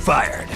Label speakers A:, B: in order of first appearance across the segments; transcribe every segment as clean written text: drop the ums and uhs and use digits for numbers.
A: fired.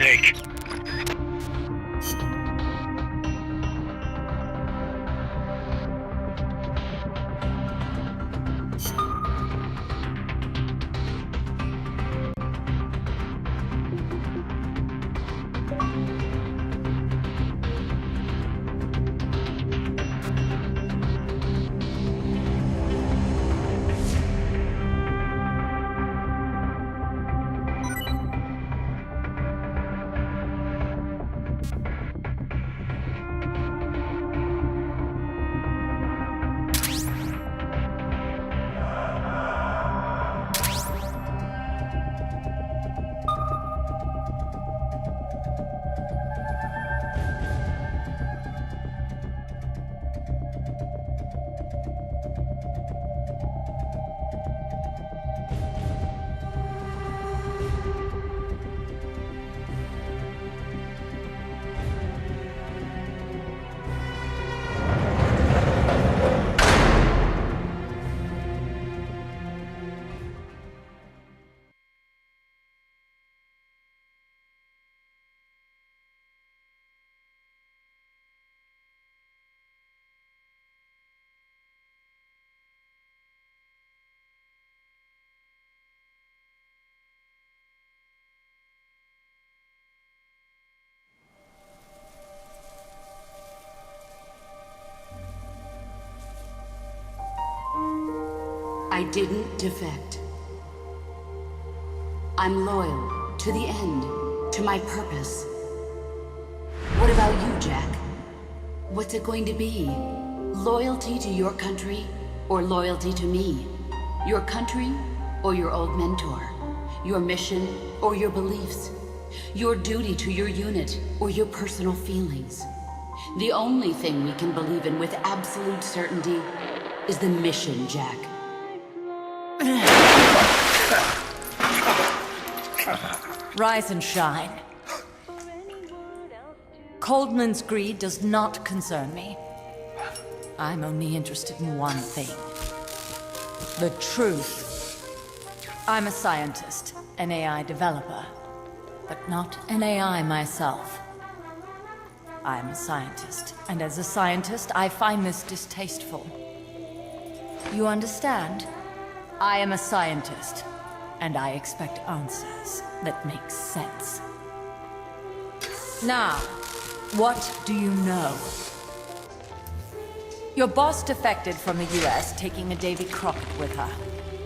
B: Snake.
A: I didn't defect. I'm loyal to the end, to my purpose. What about you, Jack? What's it going to be? Loyalty to your country or loyalty to me? Your country or your old mentor? Your mission or your beliefs? Your duty to your unit or your personal feelings? The only thing we can believe in with absolute certainty is the mission, Jack.
B: Rise and shine. Coldman's greed does not concern me. I'm only interested in one thing. The truth. I'm a scientist, an AI developer, but not an AI myself. I'm a scientist, and as a scientist, I find this distasteful. You understand? I am a scientist, and I expect answers that make sense. Now, what do you know? Your boss defected from the US, taking a Davy Crockett with her,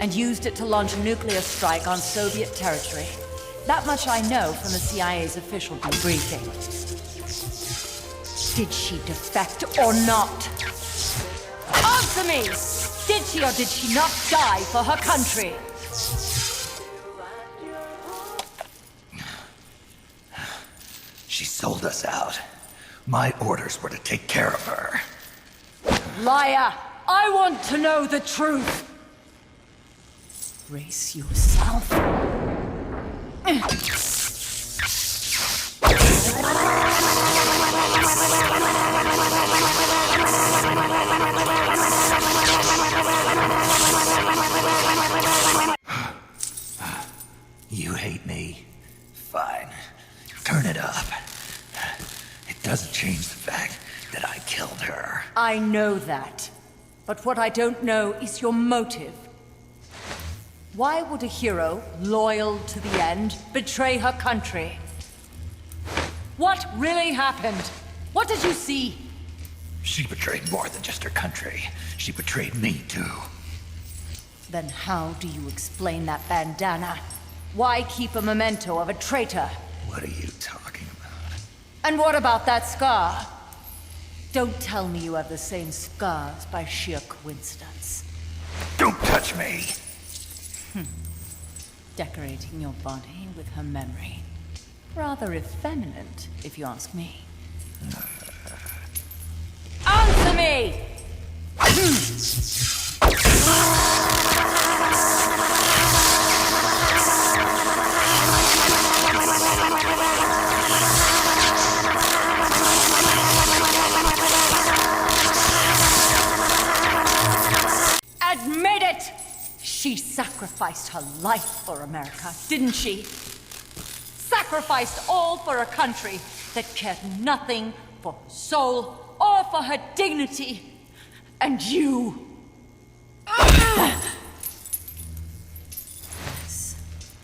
B: and used it to launch a nuclear strike on Soviet territory. That much I know from the CIA's official debriefing. Did she defect or not? Answer me! Did she or did she not die for her country?
C: She sold us out. My orders were to take care of her.
B: Liar! I want to know the truth! Brace yourself.
C: You hate me? Fine. Turn it up. It doesn't change the fact that I killed her.
B: I know that. But what I don't know is your motive. Why would a hero, loyal to the end, betray her country? What really happened? What did you see?
C: She betrayed more than just her country. She betrayed me, too.
B: Then how do you explain that bandana? Why keep a memento of a traitor?
C: What are you talking about?
B: And what about that scar? Don't tell me you have the same scars by sheer coincidence.
C: Don't touch me!
B: Decorating your body with her memory. Rather effeminate, if you ask me. Answer me! Admit it! She sacrificed her life for America, didn't she? Sacrificed all for a country that cared nothing for her soul or for her dignity. And you... Yes,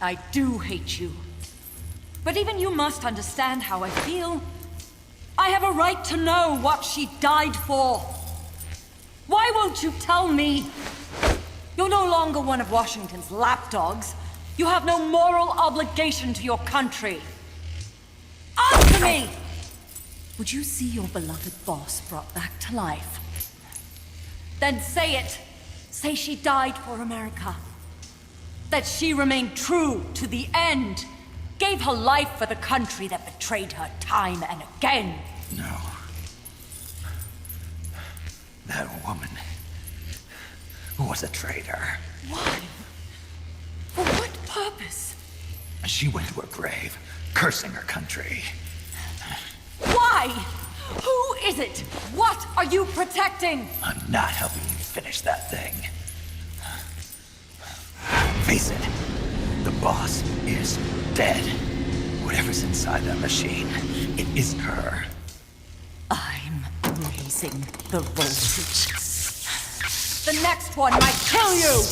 B: I do hate you. But even you must understand how I feel. I have a right to know what she died for. Why won't you tell me? You're no longer one of Washington's lapdogs. You have no moral obligation to your country. Answer me! Would you see your beloved boss brought back to life? Then say it. Say she died for America. That she remained true to the end. Gave her life for the country that betrayed her time and again.
C: No. That woman was a traitor.
B: Why? For what purpose?
C: She went to her grave, cursing her country.
B: Why? Who is it? What are you protecting?
C: I'm not helping you finish that thing. Face it, the boss is dead. Whatever's inside that machine, it isn't her.
B: I'm raising the voltage. The next one might kill you!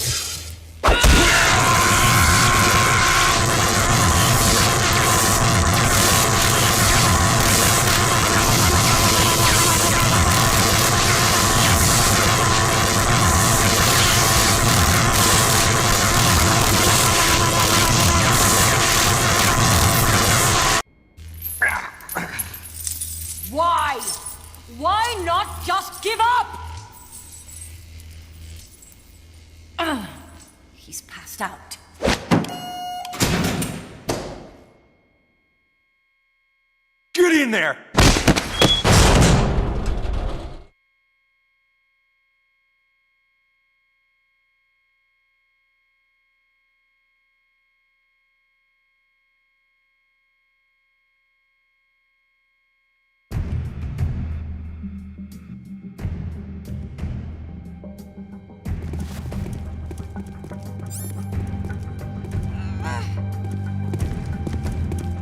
D: Get in there!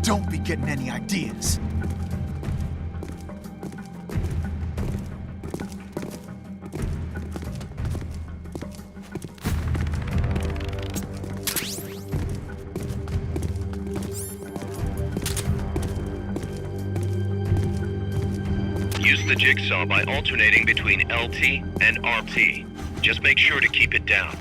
E: Don't be getting any ideas.
F: Use the jigsaw by alternating between LT and RT. Just make sure to keep it down.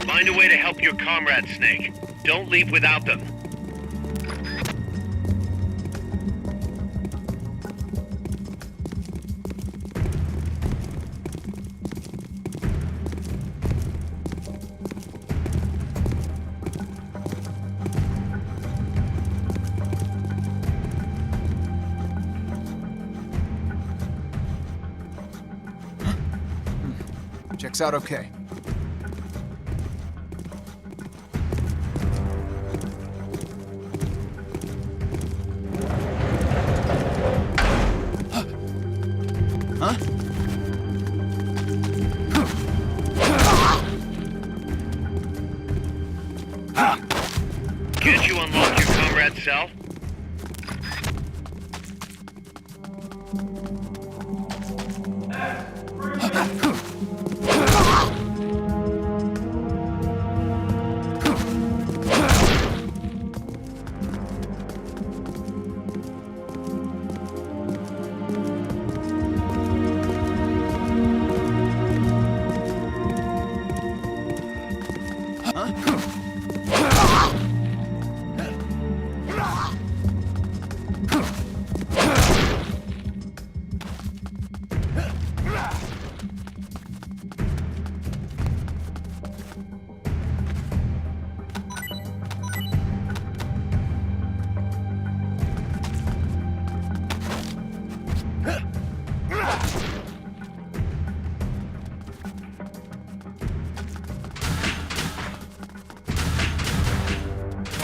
F: Find a way to help your comrades, Snake. Don't leave without them.
E: Checks out okay.
F: Can't you unlock your comrade's cell?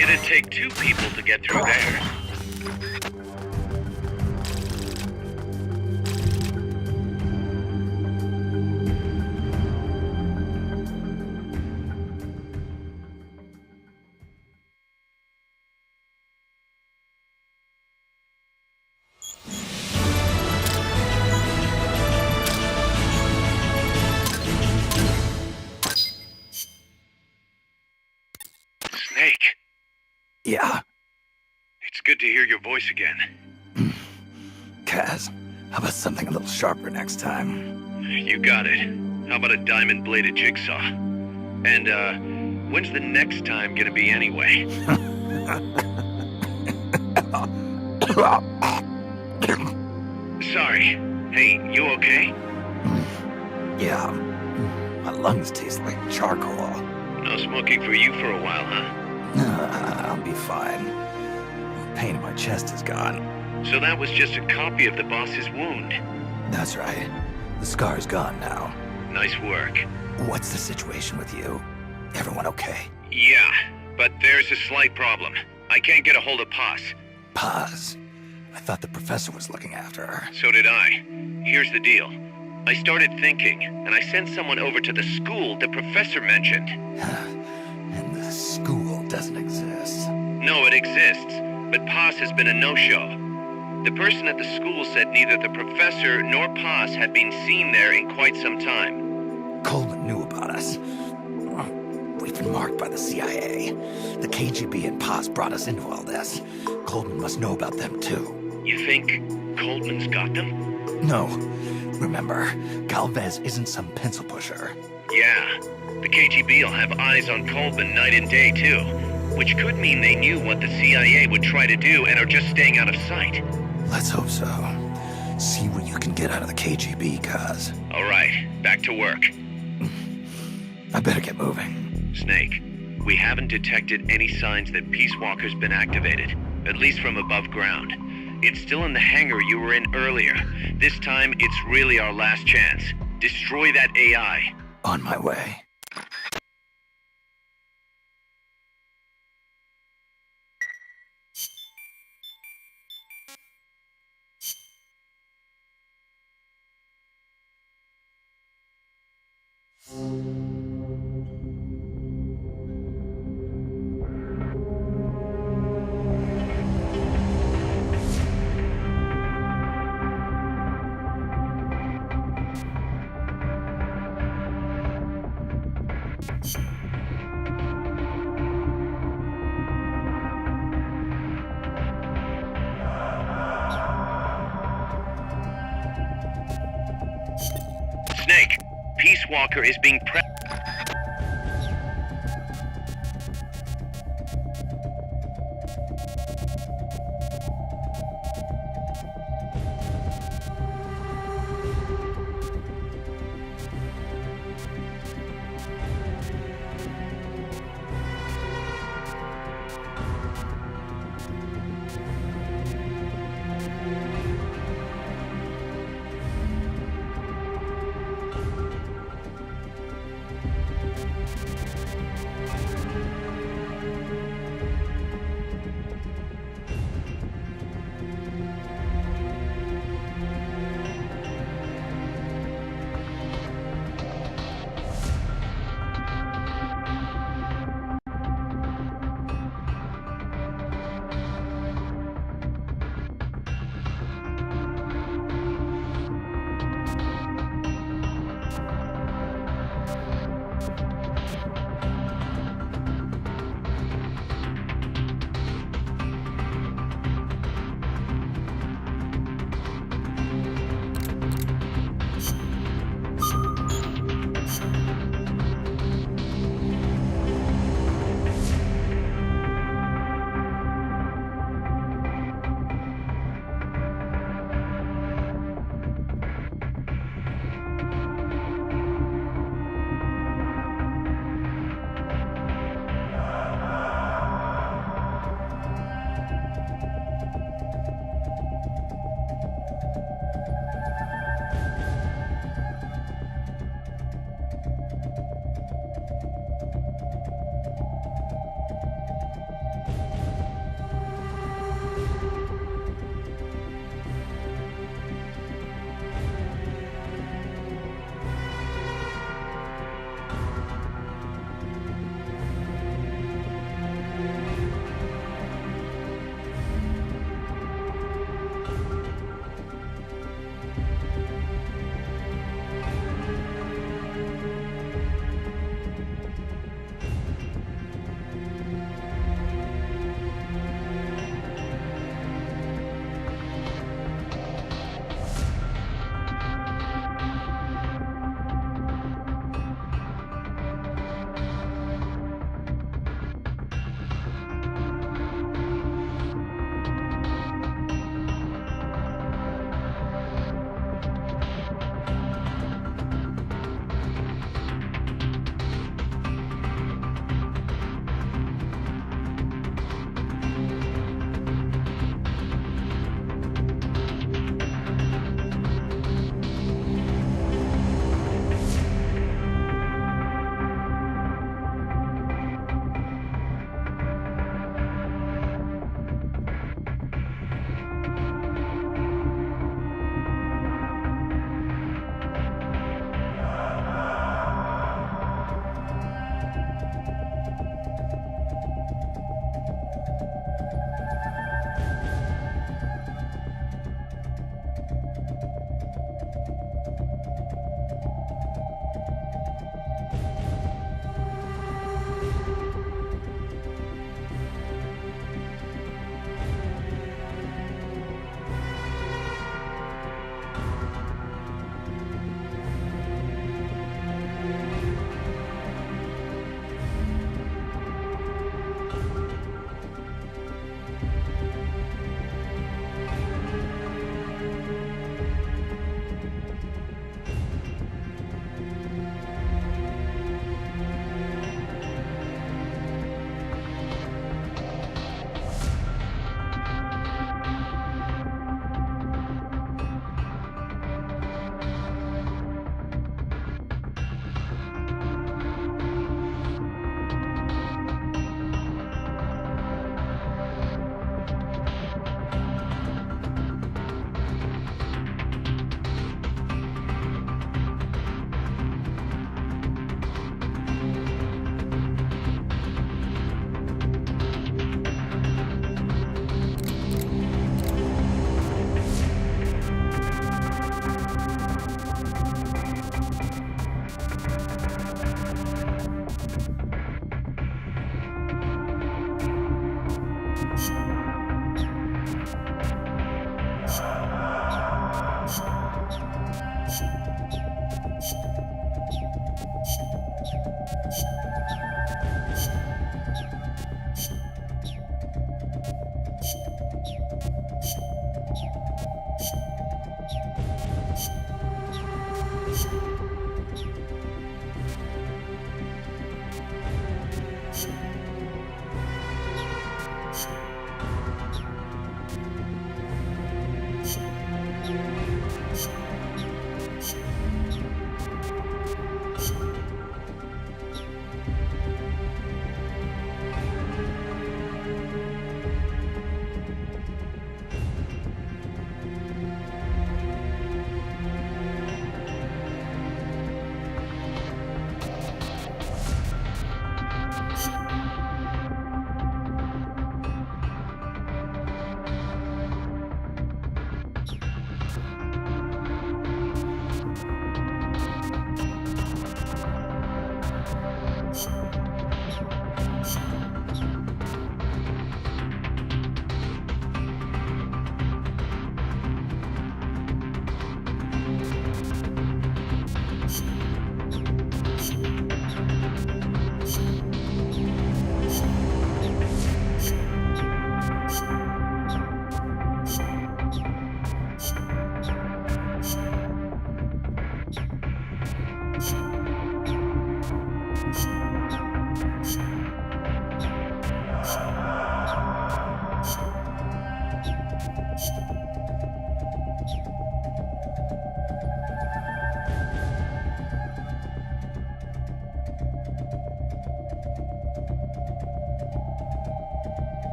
F: It'd take two people to get through there. Snake,
C: Yeah,
F: it's good to hear your voice again.
C: Kaz, how about something a little sharper next time?
F: You got it. How about a diamond-bladed jigsaw? And, when's the next time gonna be anyway? Sorry. Hey, you okay?
C: Yeah, my lungs taste like charcoal.
F: No smoking for you for a while, huh?
C: I'll be fine. The pain in my chest is gone.
F: So that was just a copy of the boss's wound.
C: That's right. The scar's gone now.
F: Nice work.
C: What's the situation with you? Everyone okay?
F: Yeah, but there's a slight problem. I can't get a hold of Paz.
C: Paz. I thought the professor was looking after her.
F: So did I. Here's the deal. I started thinking, and I sent someone over to the school the professor mentioned.
C: And the school doesn't exist.
F: No, it exists, but Paz has been a no-show. The person at the school said neither the professor nor Paz had been seen there in quite some time.
C: Coleman knew about us. We've been marked by the CIA. The KGB and Paz brought us into all this. Coleman must know about them too.
F: You think Coleman's got them?
C: No. Remember, Galvez isn't some pencil pusher.
F: Yeah, the KGB will have eyes on Colvin night and day, too. Which could mean they knew what the CIA would try to do and are just staying out of sight.
C: Let's hope so. See what you can get out of the KGB, Kaz.
F: All right, back to work.
C: I better get moving.
F: Snake, we haven't detected any signs that Peace Walker's been activated, at least from above ground. It's still in the hangar you were in earlier. This time, it's really our last chance. Destroy that AI.
C: On my way.
F: Snake, Peace Walker is being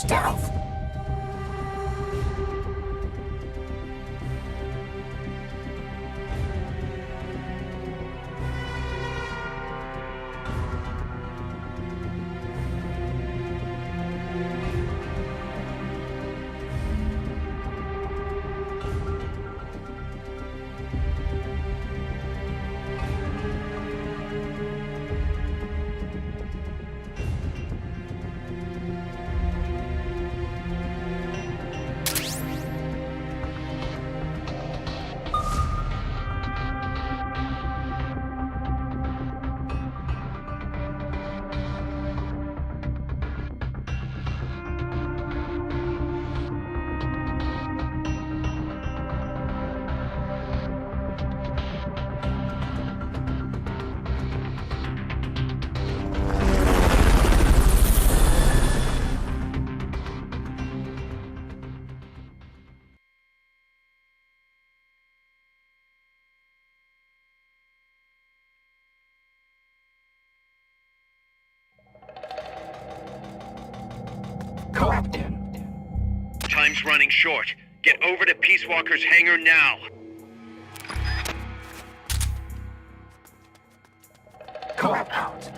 E: Stealth!
F: Time's running short. Get over to Peace Walker's hangar now.
E: Out.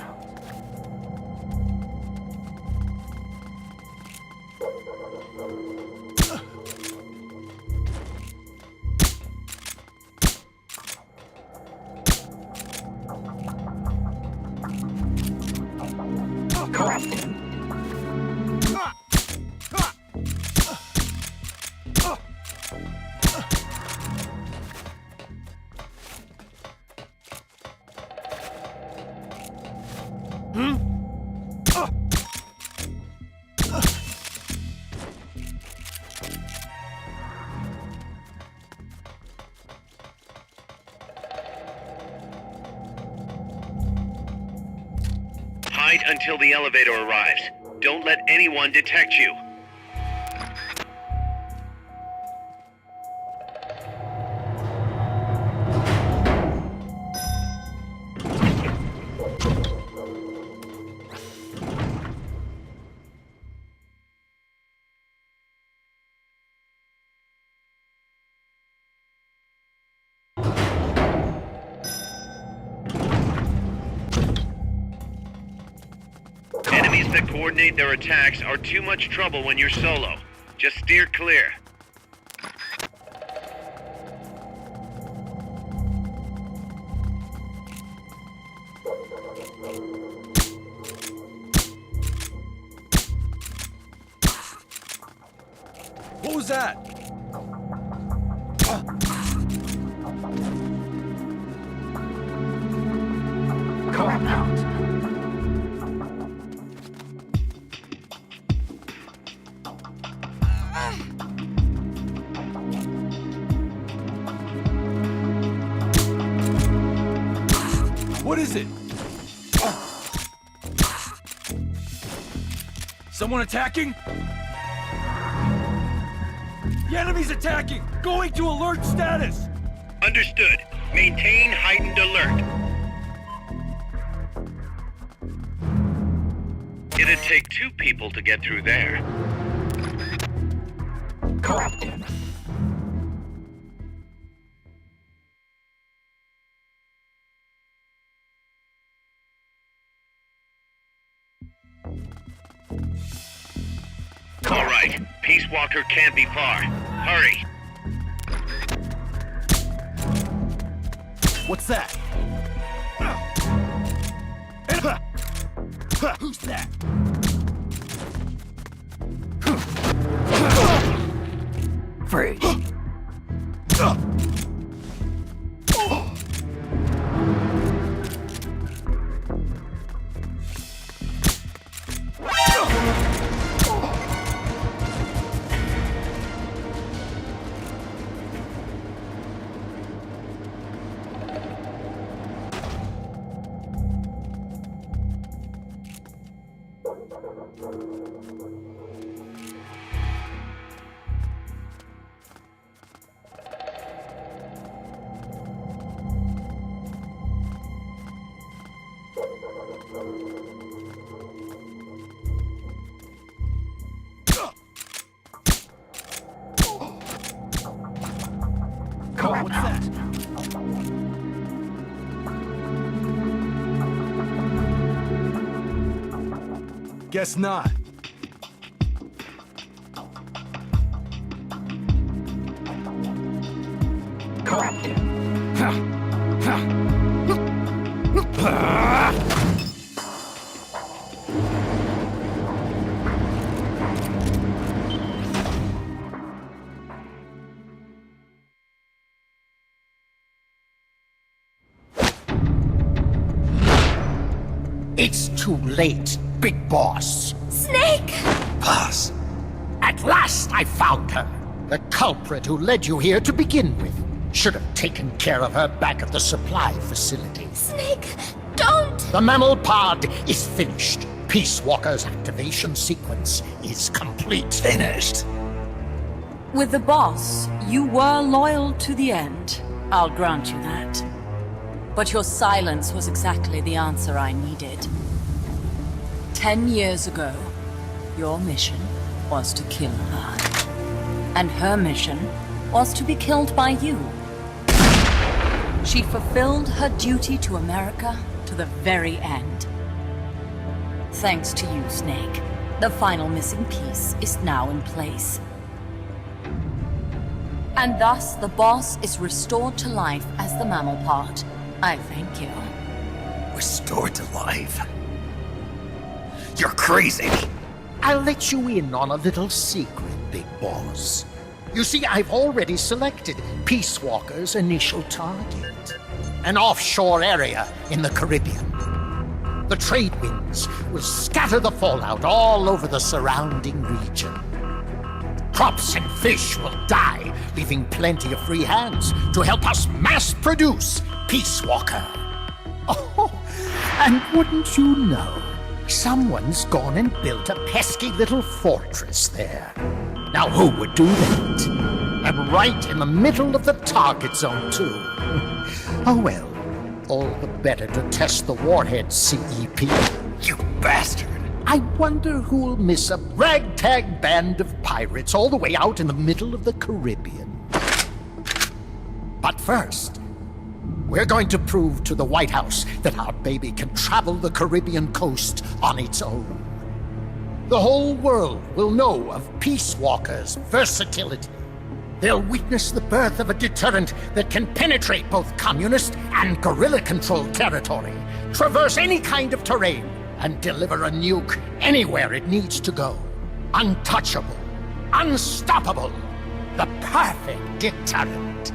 F: Hide until the elevator arrives. Don't let anyone detect you. Enemies that coordinate their attacks are too much trouble when you're solo. Just steer clear.
D: What was that? What is it? Someone attacking? The enemy's attacking! Going to alert status!
F: Understood. Maintain heightened alert. It'd take 2 people to get through there. All right. Peace Walker can't be far. Hurry.
E: What's that? Who's that?
C: Freeze.
D: Guess not.
C: Corrupted.
G: It's too late, Big Boss.
H: Snake!
C: Boss.
G: At last I found her. The culprit who led you here to begin with. Should have taken care of her back at the supply facility.
H: Snake, don't!
G: The mammal pod is finished. Peace Walker's activation sequence is complete.
C: Finished.
B: With the boss, you were loyal to the end. I'll grant you that. But your silence was exactly the answer I needed. 10 years ago, your mission was to kill her. And her mission was to be killed by you. She fulfilled her duty to America to the very end. Thanks to you, Snake, the final missing piece is now in place. And thus, the boss is restored to life as the mammal part. I thank you.
C: Restored to life. You're crazy.
G: I'll let you in on a little secret, Big Boss. You see, I've already selected Peace Walker's initial target. An offshore area in the Caribbean. The trade winds will scatter the fallout all over the surrounding region. Crops and fish will die, leaving plenty of free hands to help us mass produce Peace Walker. Oh, and wouldn't you know, someone's gone and built a pesky little fortress there. Now who would do that? And right in the middle of the target zone, too. Oh well, all the better to test the warhead, CEP.
C: You bastard.
G: I wonder who'll miss a ragtag band of pirates all the way out in the middle of the Caribbean. But first, we're going to prove to the White House that our baby can travel the Caribbean coast on its own. The whole world will know of Peace Walker's versatility. They'll witness the birth of a deterrent that can penetrate both communist and guerrilla-controlled territory, traverse any kind of terrain, and deliver a nuke anywhere it needs to go. Untouchable, unstoppable, the perfect deterrent.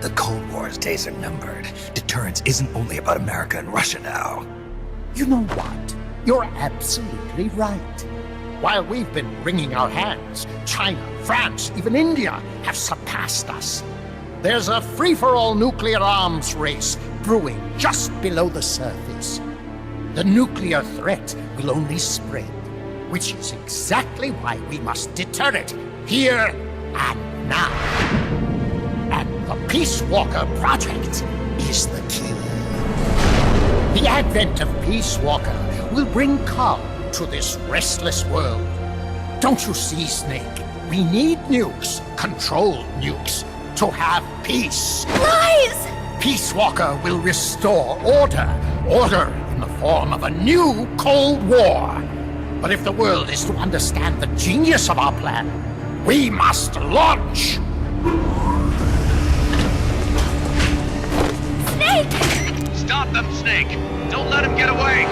C: The Cold War's days are numbered. Deterrence isn't only about America and Russia now.
G: You know what? You're absolutely right. While we've been wringing our hands, China, France, even India have surpassed us. There's a free-for-all nuclear arms race brewing just below the surface. The nuclear threat will only spread, which is exactly why we must deter it here and now. And the Peace Walker Project is the key. The advent of Peace Walker will bring calm to this restless world. Don't you see, Snake? We need nukes, controlled nukes, to have peace.
H: Lies!
G: Peace Walker will restore order. Order in the form of a new Cold War. But if the world is to understand the genius of our plan, we must launch!
H: Snake!
F: Stop them, Snake! Don't let him get away!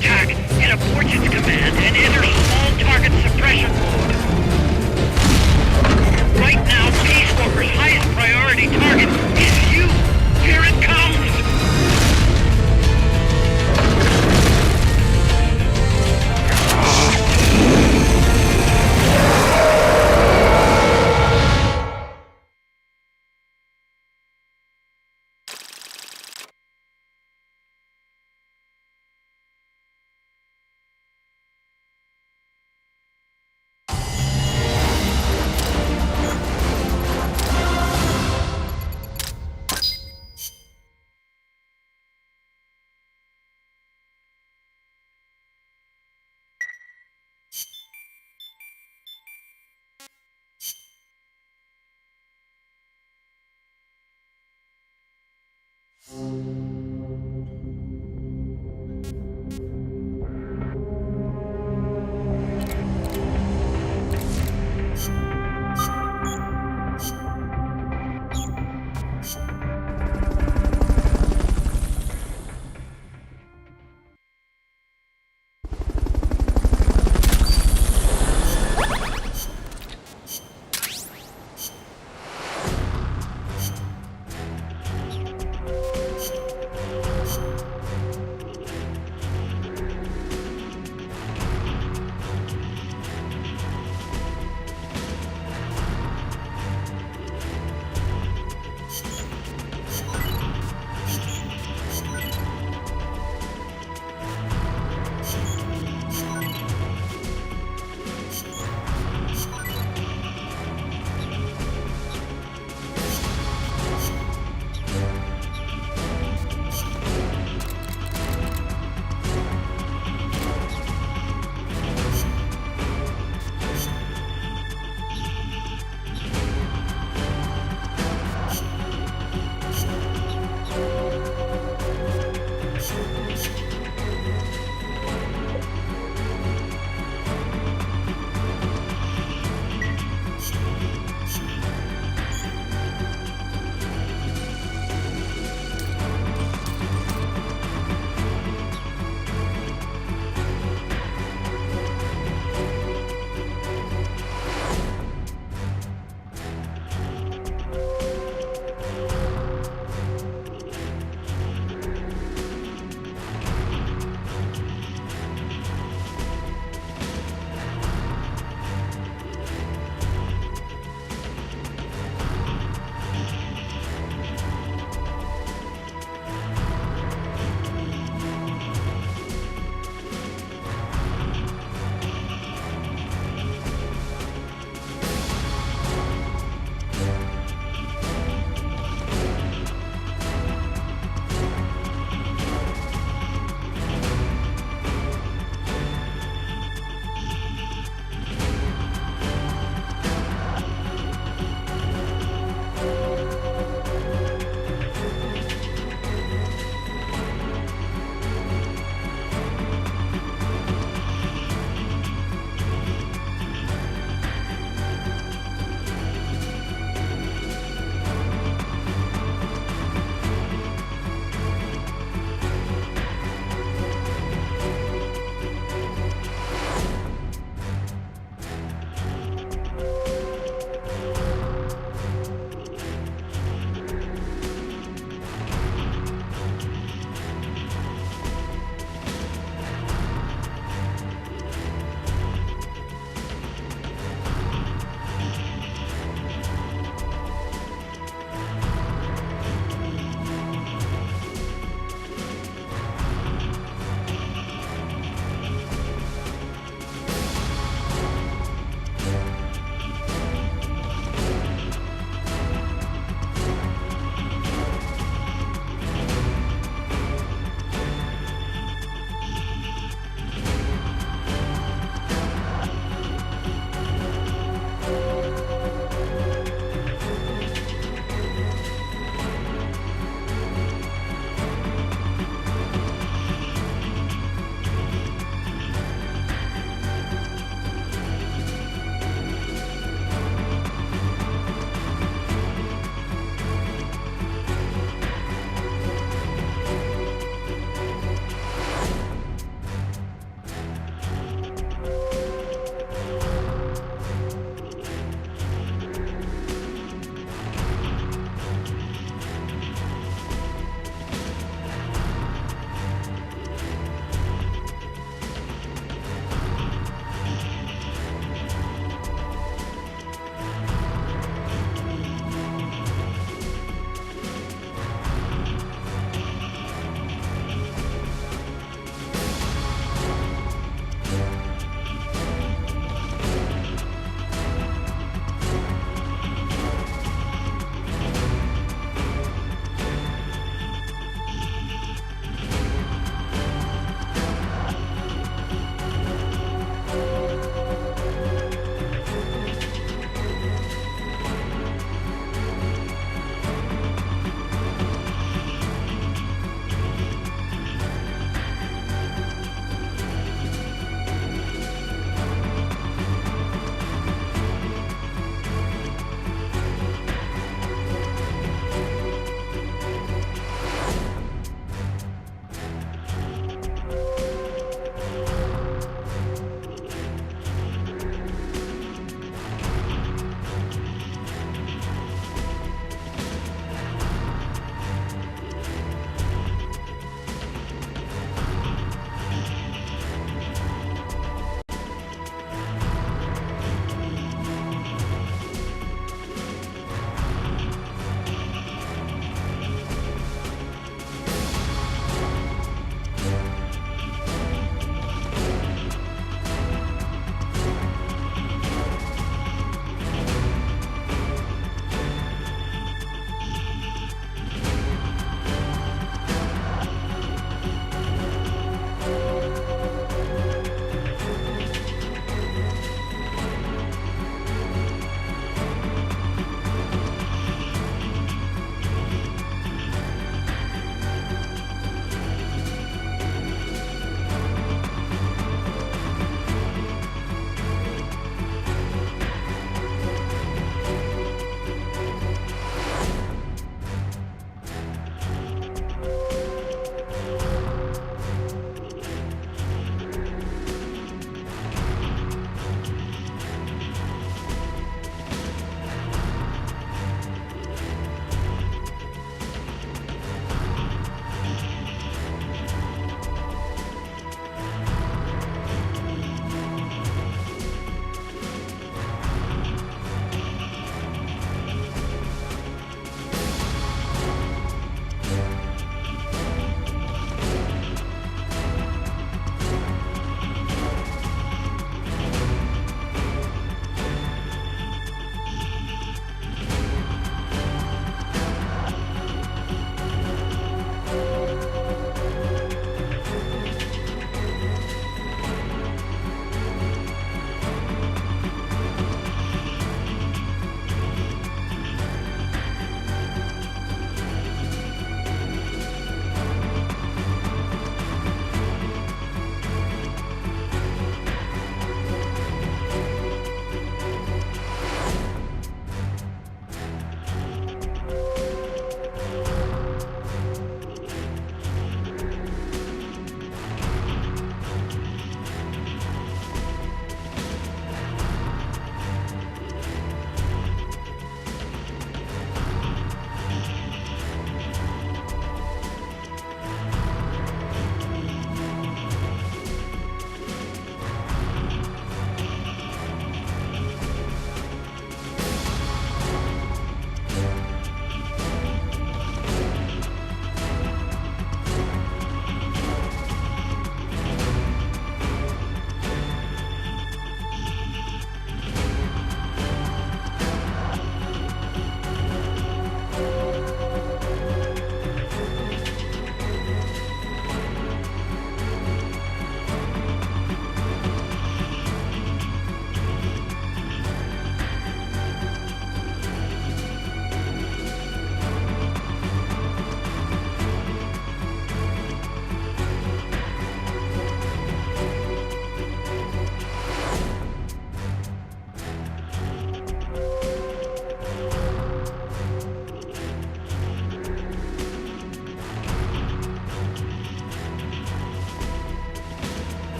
F: attack, hit up Fortune's command and enter small target suppression mode. Right now, Peace Walker's highest priority target is you! Here it comes!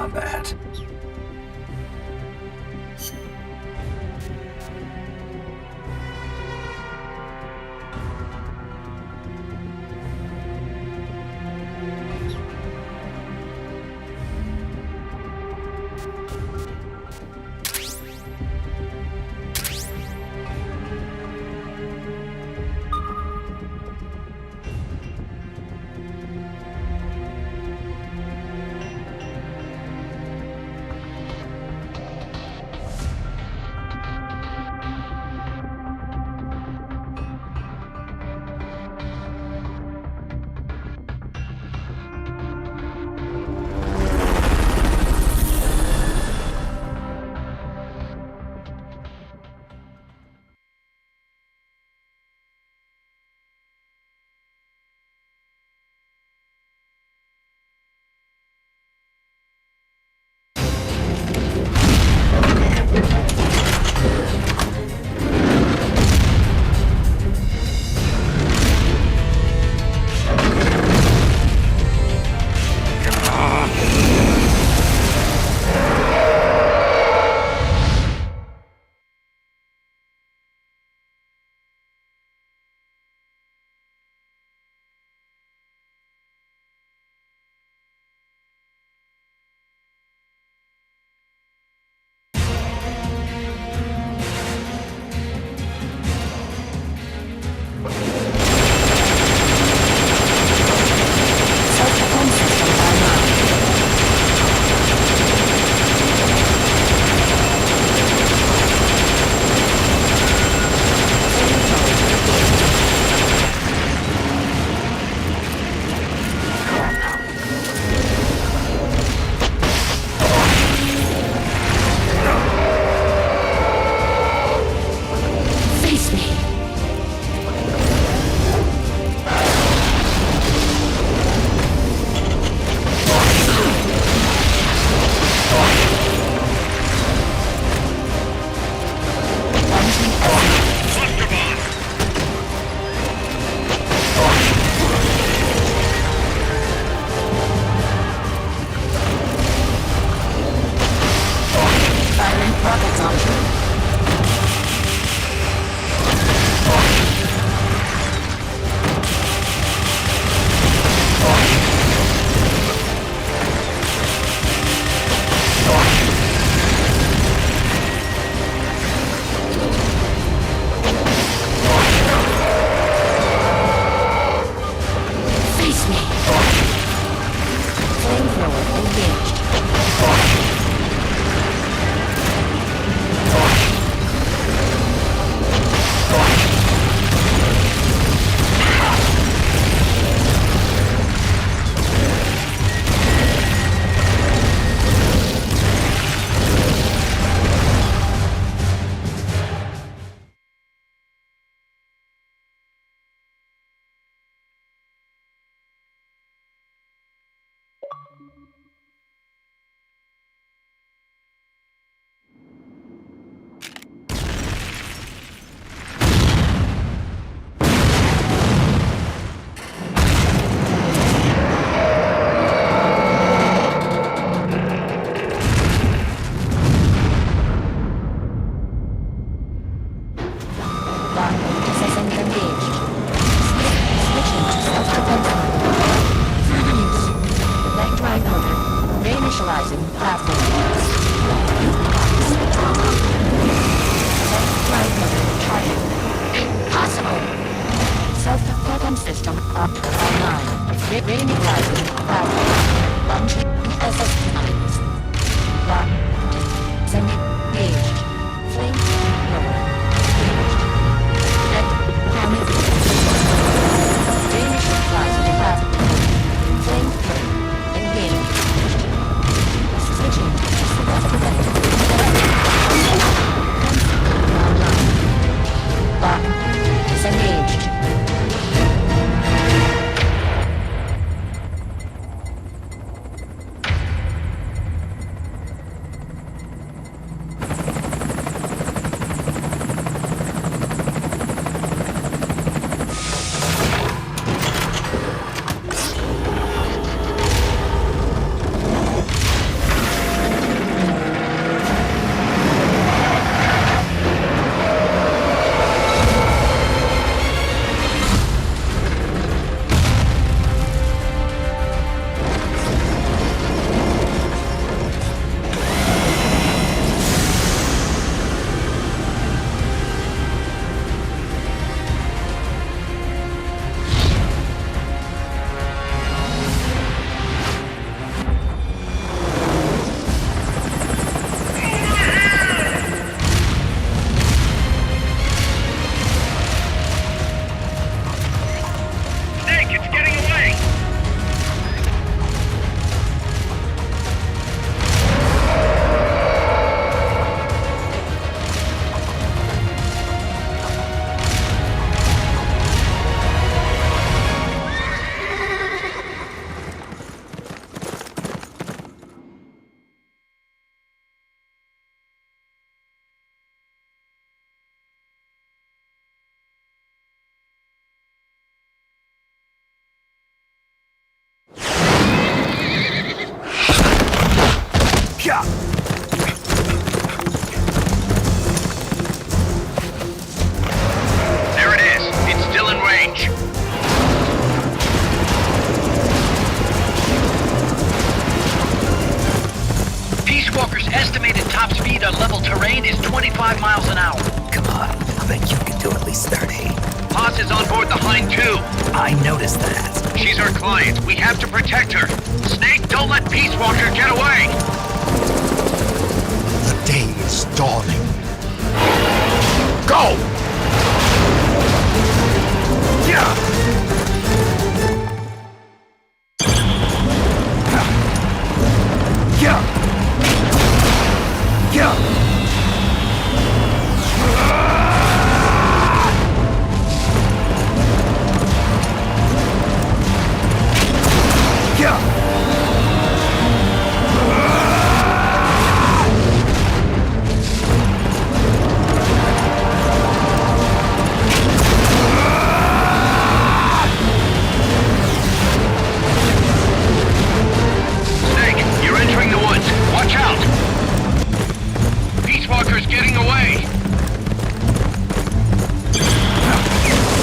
C: combat. Yeah.
F: There it is. It's still in range.
I: Peace Walker's estimated top speed on level terrain is 25 miles an hour.
C: Come on, I bet you can do at least 30.
F: Paz is on board the Hind too.
C: I noticed that.
F: She's our client. We have to protect her. Snake, don't let Peace Walker get away!
G: The day is dawning. Go!
C: Yeah. Yeah. Yeah. Yeah.
F: Snake, you're entering the woods. Watch out! Peace Walker's getting away!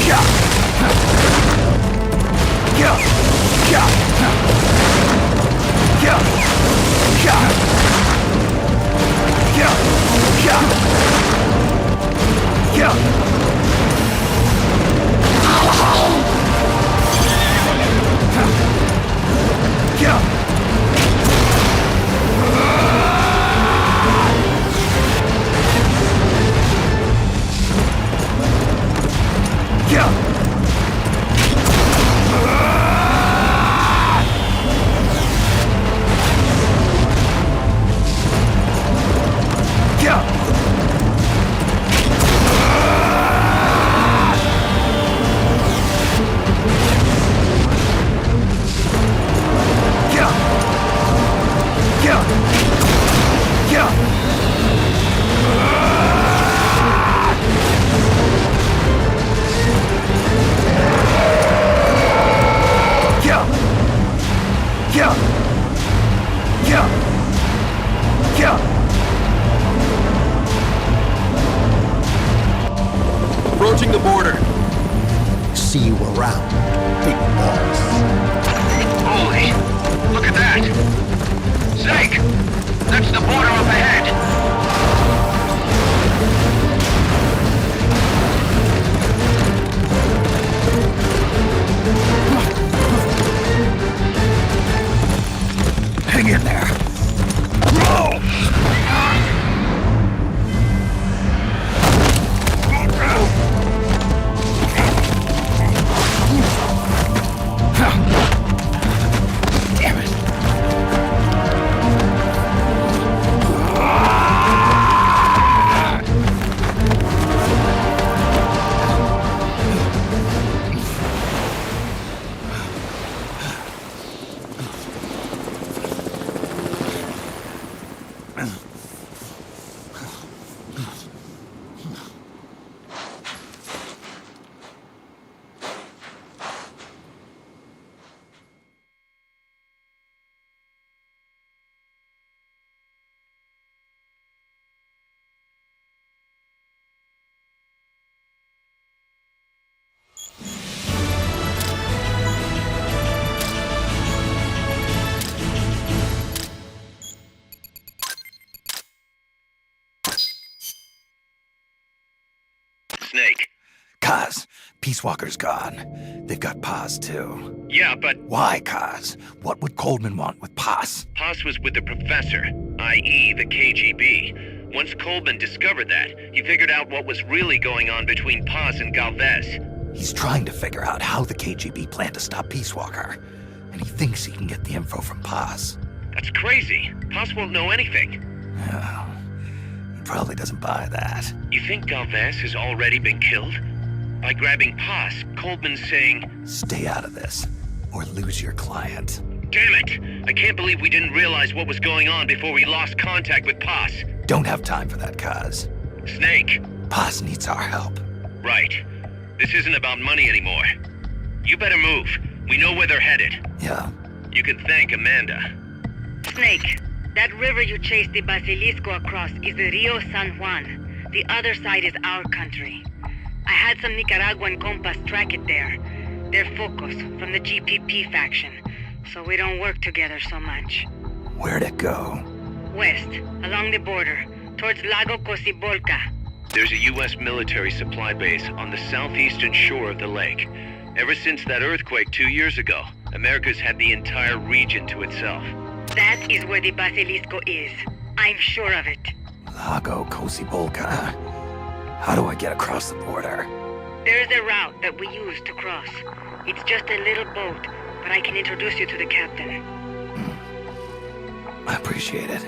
C: Yeah. Yeah. Yeah. Yeah. Yeah. Yeah. Yeah. Yeah. Yeah. Yeah. Yeah. Yeah. Yeah. Yeah. Yeah. Yeah. Yeah. Yeah.
D: Approaching the border.
G: See you around, big boss.
F: Holy! Look at that! Snake! That's the border up ahead!
C: Hang in there. Roll! Damn it.
F: Snake.
C: Kaz, Peace Walker's gone. They've got Paz, too.
F: Yeah, but
C: Why, Kaz? What would Coleman want with Paz?
F: Paz was with the Professor, i.e. the KGB. Once Coleman discovered that, he figured out what was really going on between Paz and Galvez.
C: He's trying to figure out how the KGB planned to stop Peace Walker. And he thinks he can get the info from Paz.
F: That's crazy. Paz won't know anything.
C: Oh, he probably doesn't buy that.
F: You think Galvez has already been killed? By grabbing Paz, Coleman's saying,
C: Stay out of this, or lose your client.
F: damn it! I can't believe we didn't realize what was going on before we lost contact with Paz.
C: Don't have time for that, Kaz.
F: Snake.
C: Paz needs our help.
F: Right. This isn't about money anymore. You better move. We know where they're headed.
C: Yeah.
F: You can thank Amanda.
J: Snake, That river you chased the Basilisco across is the Rio San Juan. The other side is our country. I had some Nicaraguan compas track it there. They're Focos, from the GPP faction, so we don't work together so much.
C: Where'd it go?
J: West, along the border, towards Lago Cocibolca.
F: There's a U.S. military supply base on the southeastern shore of the lake. Ever since that earthquake 2 years ago, America's had the entire region to itself.
J: That is where the Basilisco is. I'm sure of it.
C: Lago Cocibolca. How do I get across the border?
J: There is a route that we use to cross. It's just a little boat, but I can introduce you to the captain.
C: I appreciate it.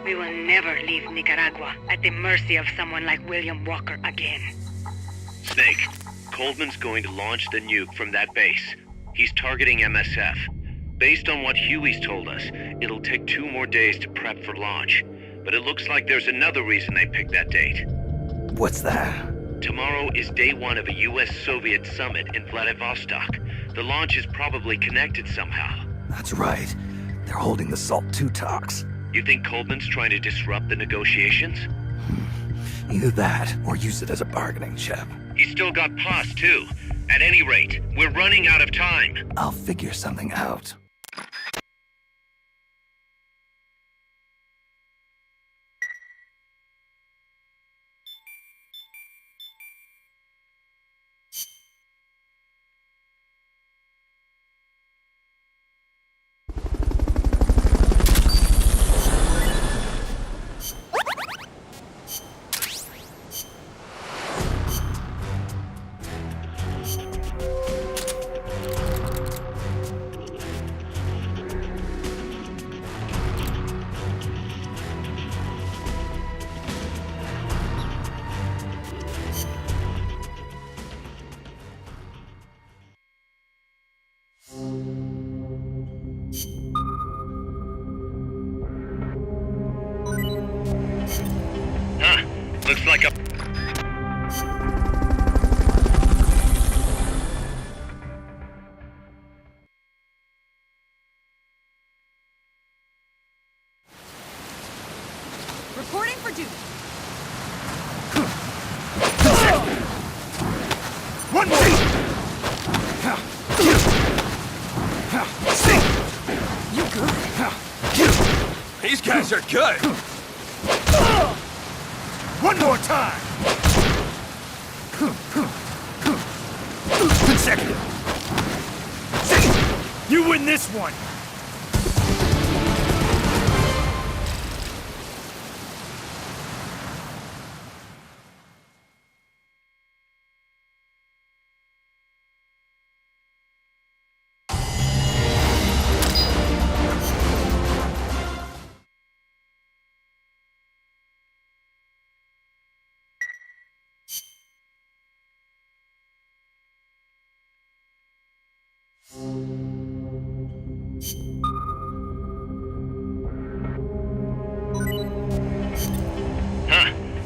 J: We will never leave Nicaragua at the mercy of someone like William Walker again.
F: Snake, Coldman's going to launch the nuke from that base. He's targeting MSF. Based on what Huey's told us, it'll take 2 more days to prep for launch. But it looks like there's another reason they picked that date.
C: What's that?
F: Tomorrow is day 1 of a US-Soviet summit in Vladivostok. The launch is probably connected somehow.
C: That's right. They're holding the SALT II talks.
F: You think Coldman's trying to disrupt the negotiations?
C: Either that, or use it as a bargaining chip.
F: He's still got POS, too. At any rate, we're running out of time.
C: I'll figure something out.
F: Looks like a...
B: Reporting for duty.
E: One more!
B: You good?
D: These guys are good.
E: One more time! Consecutive. You win this one!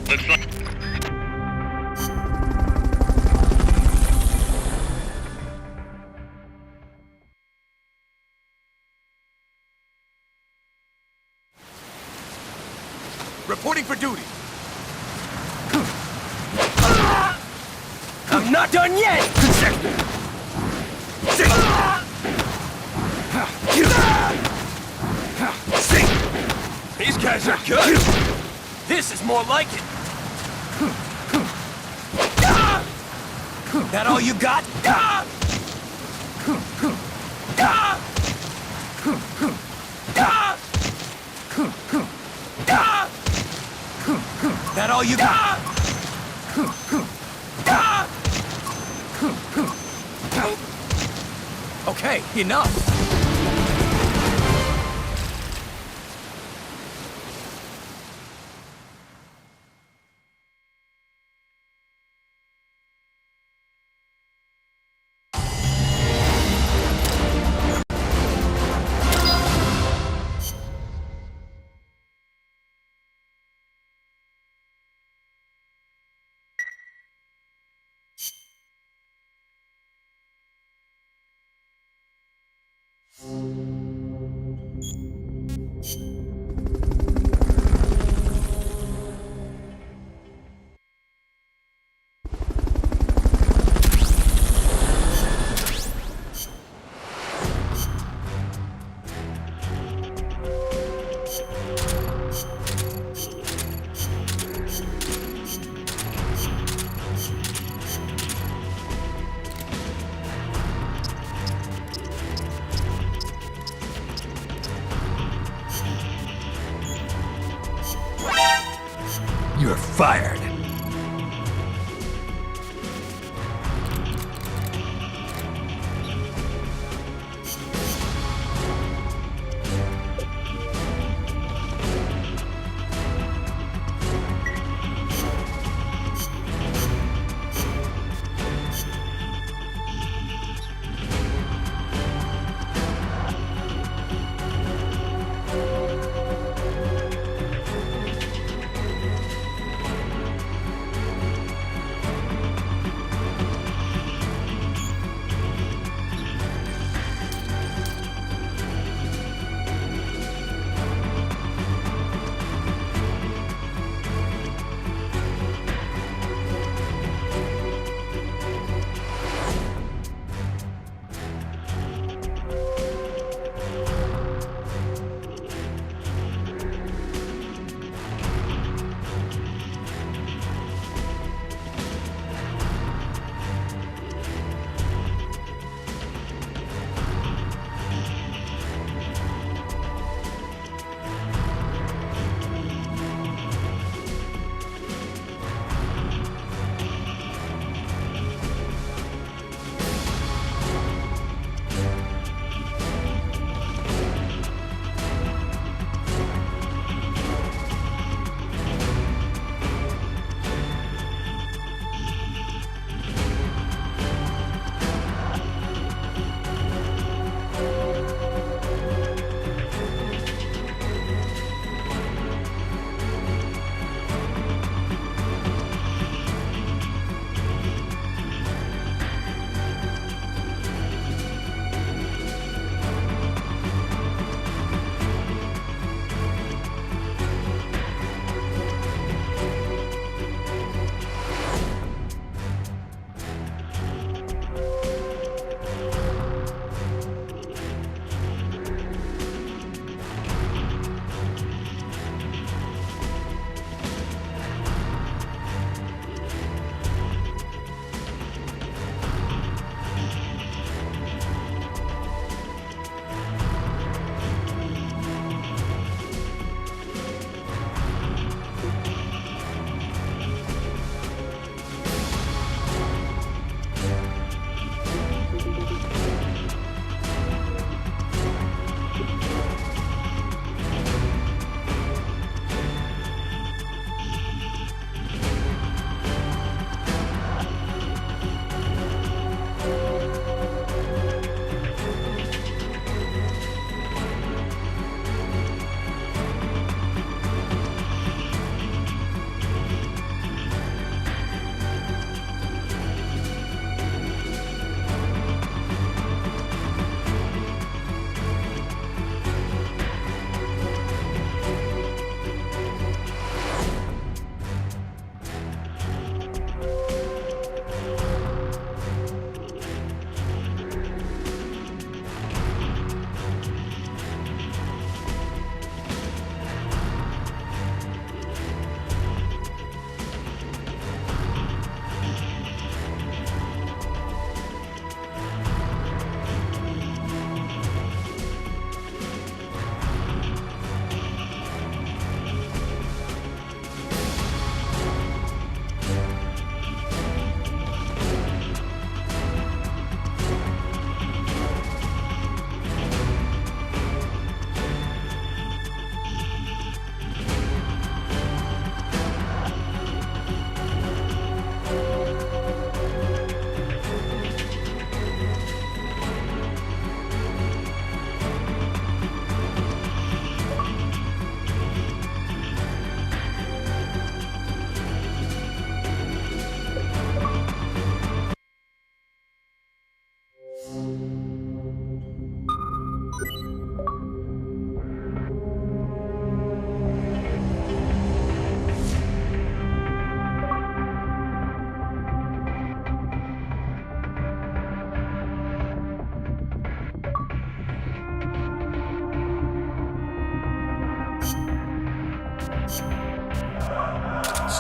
F: Looks like...
D: Reporting for duty. I'm not done yet!
E: Consecutive.
D: These guys are good! This is more like it! That all you got? That all you got? Okay, enough!
C: You're fired.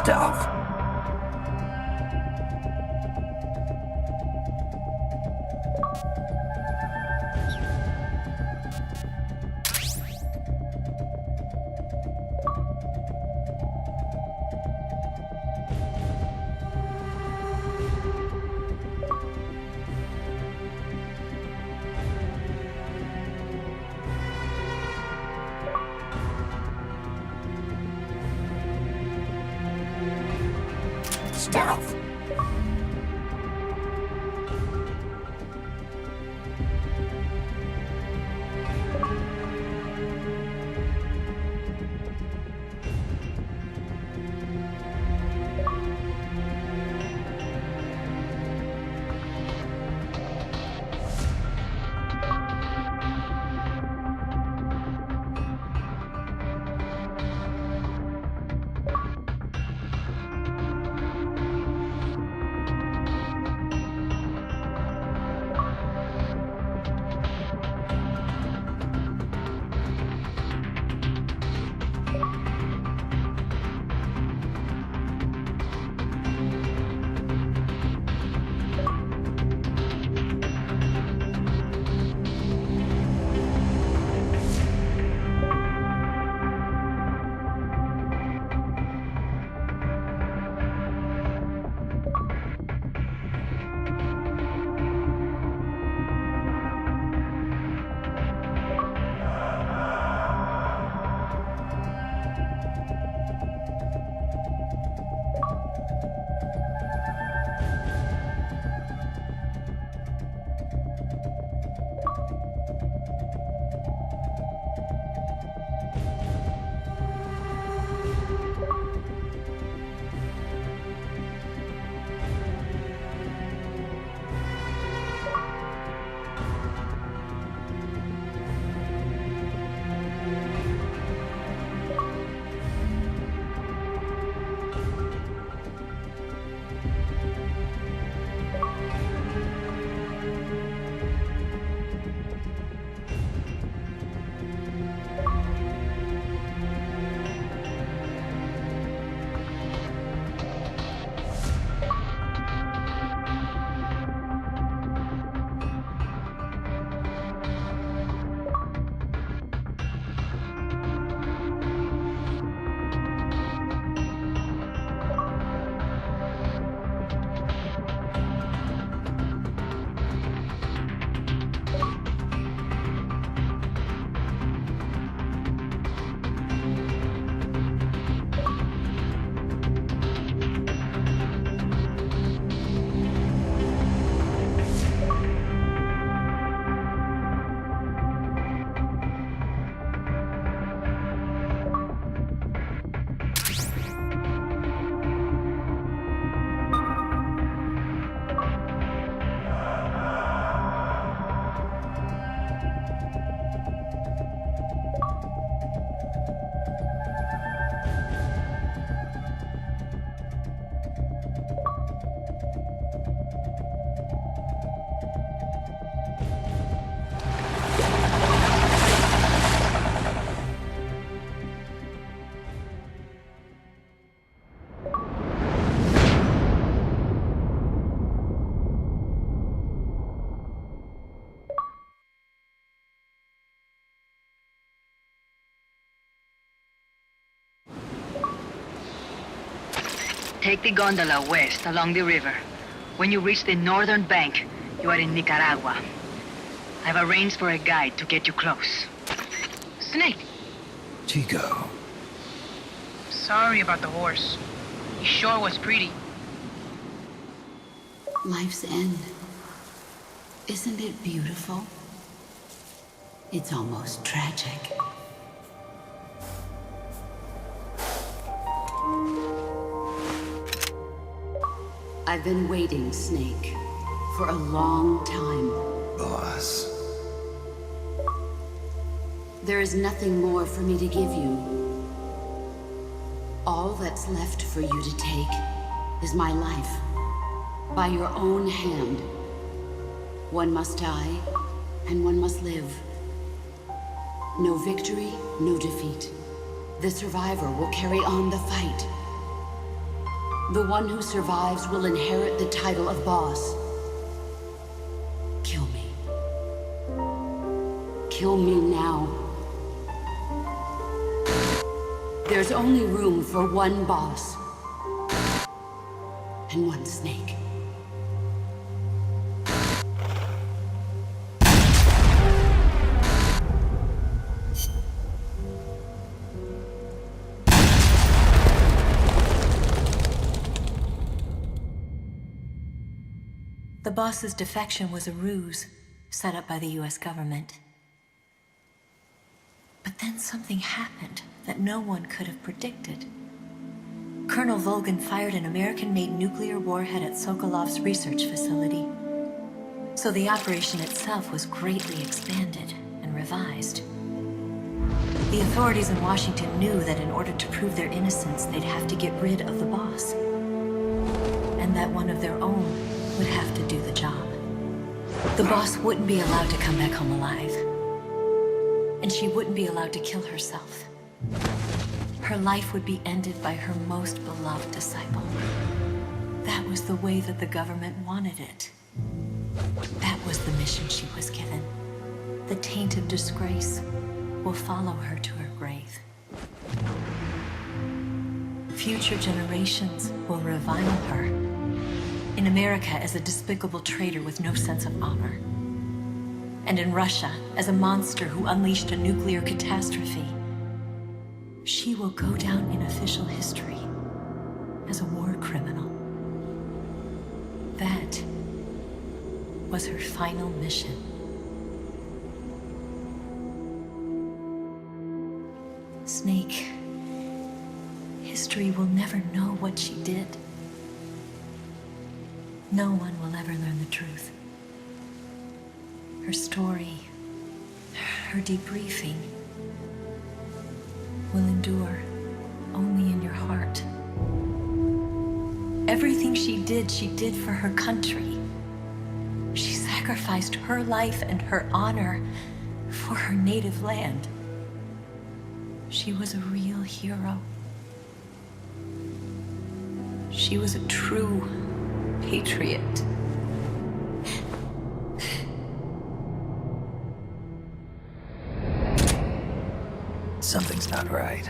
C: Stealth.
G: Stealth!
J: Take the gondola west along the river. When you reach the northern bank, you are in Nicaragua. I've arranged for a guide to get you close. Snake!
C: Chico.
K: Sorry about the horse. He sure was pretty.
A: Life's end. Isn't it beautiful? It's almost tragic. I've been waiting, Snake, for a long time.
C: Boss.
A: There is nothing more for me to give you. All that's left for you to take is my life. By your own hand. One must die, and one must live. No victory, no defeat. The survivor will carry on the fight. The one who survives will inherit the title of boss. Kill me. Kill me now. There's only room for one boss. And one snake.
L: boss's defection was a ruse set up by the US government. But then something happened that no one could have predicted. Colonel Volgin fired an American-made nuclear warhead at Sokolov's research facility. So the operation itself was greatly expanded and revised. The authorities in Washington knew that in order to prove their innocence, they'd have to get rid of the boss. And that one of their own would have to do the job. The boss wouldn't be allowed to come back home alive. And she wouldn't be allowed to kill herself. Her life would be ended by her most beloved disciple. That was the way that the government wanted it. That was the mission she was given. The taint of disgrace will follow her to her grave. Future generations will revile her. In America as a despicable traitor with no sense of honor. And in Russia as a monster who unleashed a nuclear catastrophe. She will go down in official history as a war criminal. That was her final mission. Snake, history will never know what she did. No one will ever learn the truth. Her story, her debriefing, will endure only in your heart. Everything she did for her country. She sacrificed her life and her honor for her native land. She was a real hero. She was a true patriot.
C: Something's not right.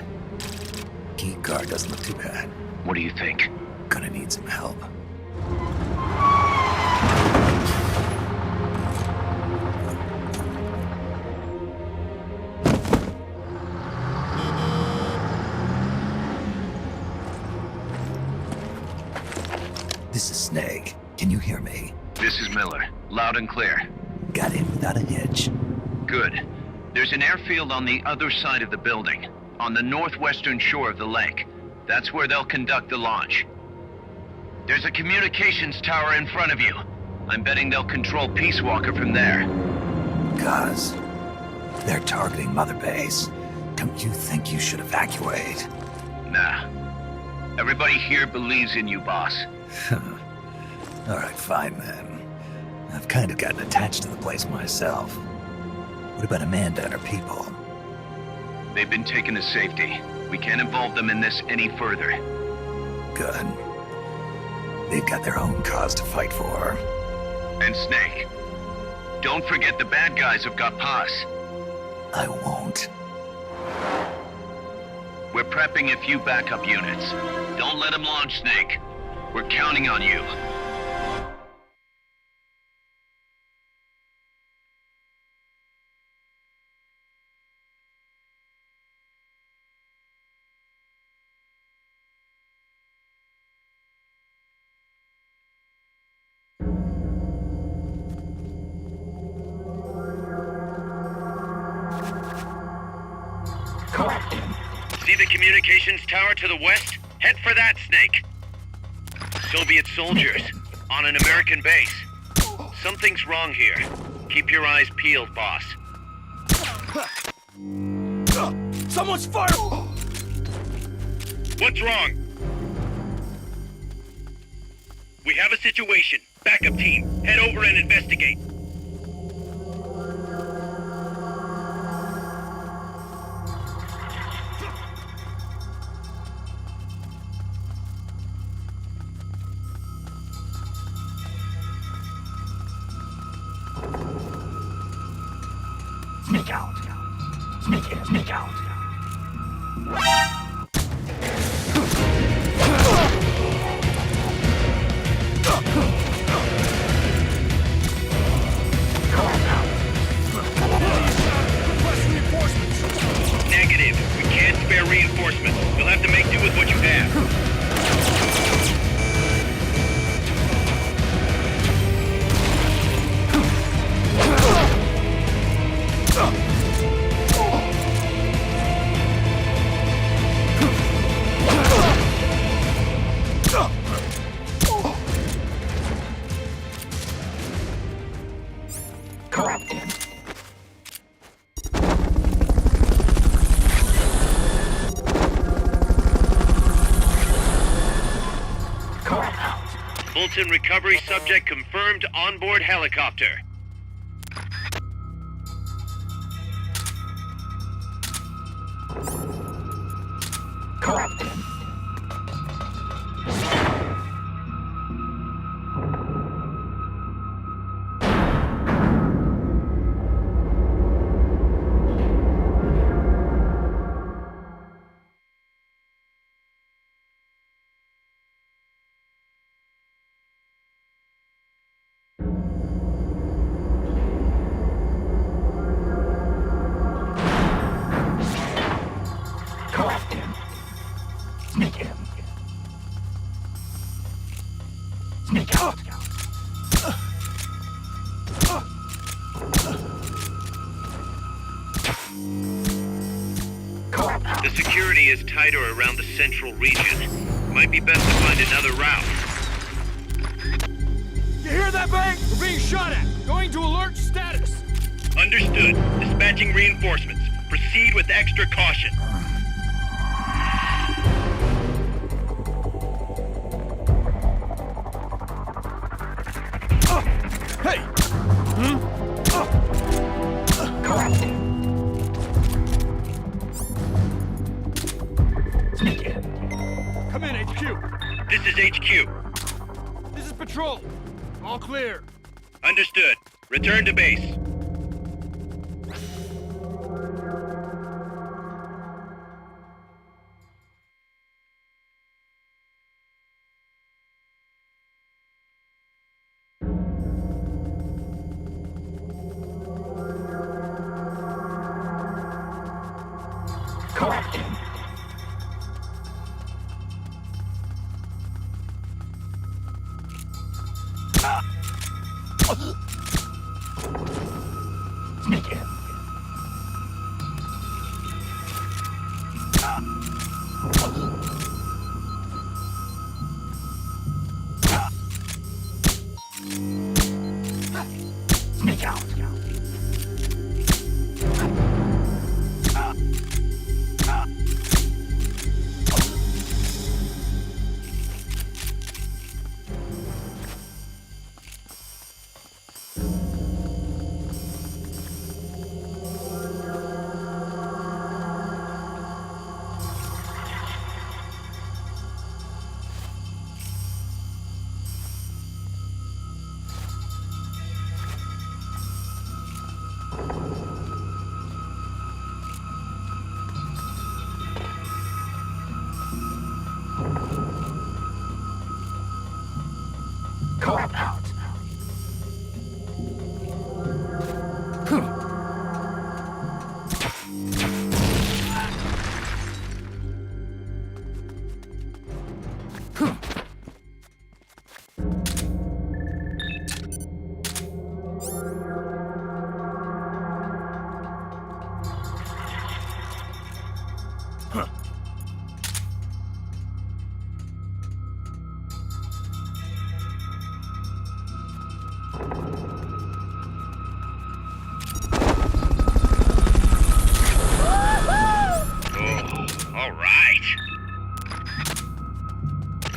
C: Key card doesn't look too bad.
F: What do you think?
C: Gonna need some help. This is Snake. Can you hear me?
F: This is Miller. Loud and clear.
C: Got in without a hitch.
F: Good. There's an airfield on the other side of the building, on the northwestern shore of the lake. That's where they'll conduct the launch. There's a communications tower in front of you. I'm betting they'll control Peace Walker from there.
C: Guz, they're targeting Mother Base. Don't you think you should evacuate?
F: Nah. Everybody here believes in you, boss.
C: All right, fine then. I've kind of gotten attached to the place myself. What about Amanda and her people?
F: They've been taken to safety. We can't involve them in this any further.
C: Good. They've got their own cause to fight for.
F: And Snake. Don't forget the bad guys have got Paz.
C: I won't.
F: We're prepping a few backup units. Don't let them launch, Snake. We're counting on you. See the communications tower to the west? Head for that, Snake. Soviet soldiers on an American base. Something's wrong here. Keep your eyes peeled, boss.
D: Someone's firing!
F: What's wrong? We have a situation. Backup team, head over and investigate.
C: Sneak out. Sneak in, sneak out.
D: Request reinforcements!
F: Negative. We can't spare reinforcements. You'll have to make do with what you have. Fulton recovery subject confirmed onboard helicopter. The security is tighter around the central region. Might be best to find another route.
D: You hear that bang? We're being shot at. Going to alert status.
F: Understood. Dispatching reinforcements. Proceed with extra caution.
D: Hey! Come in, HQ.
F: This is HQ.
D: This is Patrol. All clear.
F: Understood. Return to base.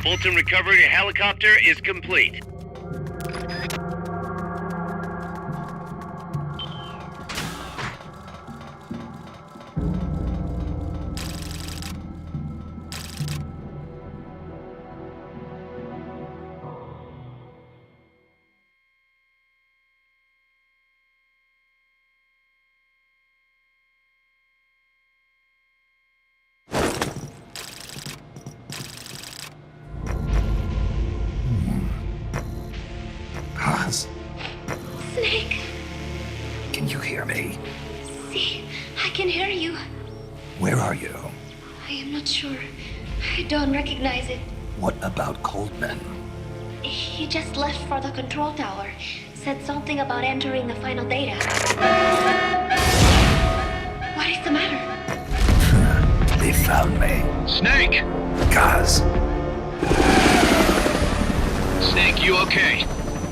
F: Fulton recovery helicopter is complete.
H: Snake.
C: Can you hear me?
H: See, I can hear you.
C: Where are you?
H: I am not sure. I don't recognize it.
C: What about Coldman?
H: He just left for the control tower. Said something about entering the final data. What is the matter?
C: They found me.
I: Snake!
C: Kaz.
I: Snake, you okay?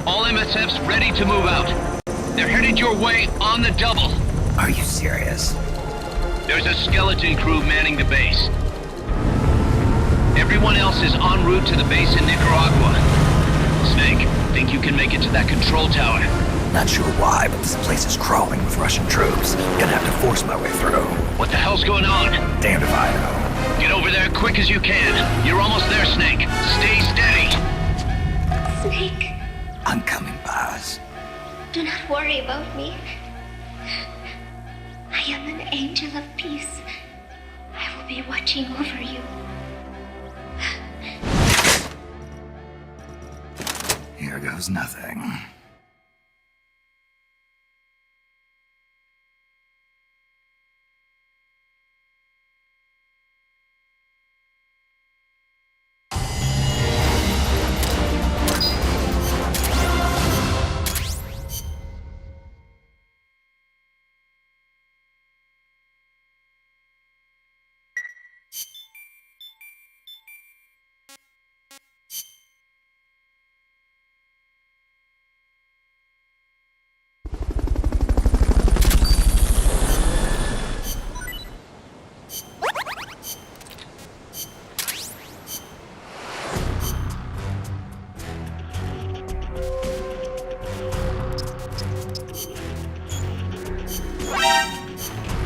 I: All MSFs ready to move out. They're headed your way on the double.
C: Are you serious?
I: There's a skeleton crew manning the base. Everyone else is en route to the base in Nicaragua. Snake, think you can make it to that control tower?
C: Not sure why, but this place is crawling with Russian troops. Gonna have to force my way through.
I: What the hell's going on?
C: Damned if I know.
I: Get over there quick as you can. You're almost there, Snake. Stay steady.
H: Snake,
C: I'm coming, Baz.
H: do not worry about me. I am an angel of peace. I will be watching over you.
C: Here goes nothing.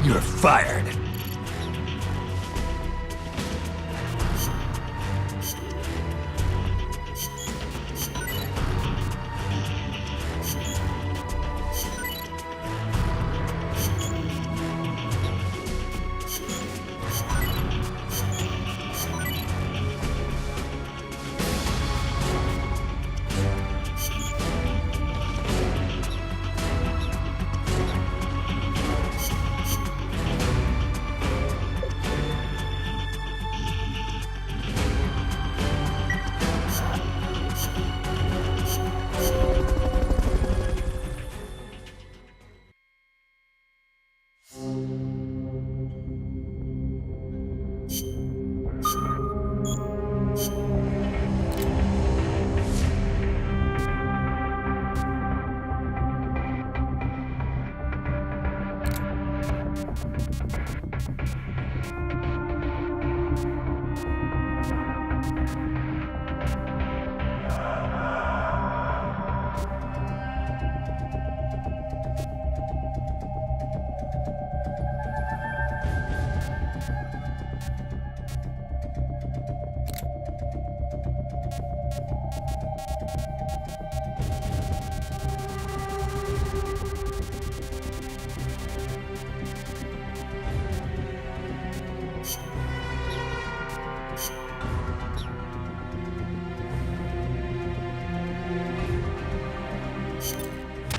C: You're fired.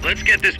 F: Let's get this...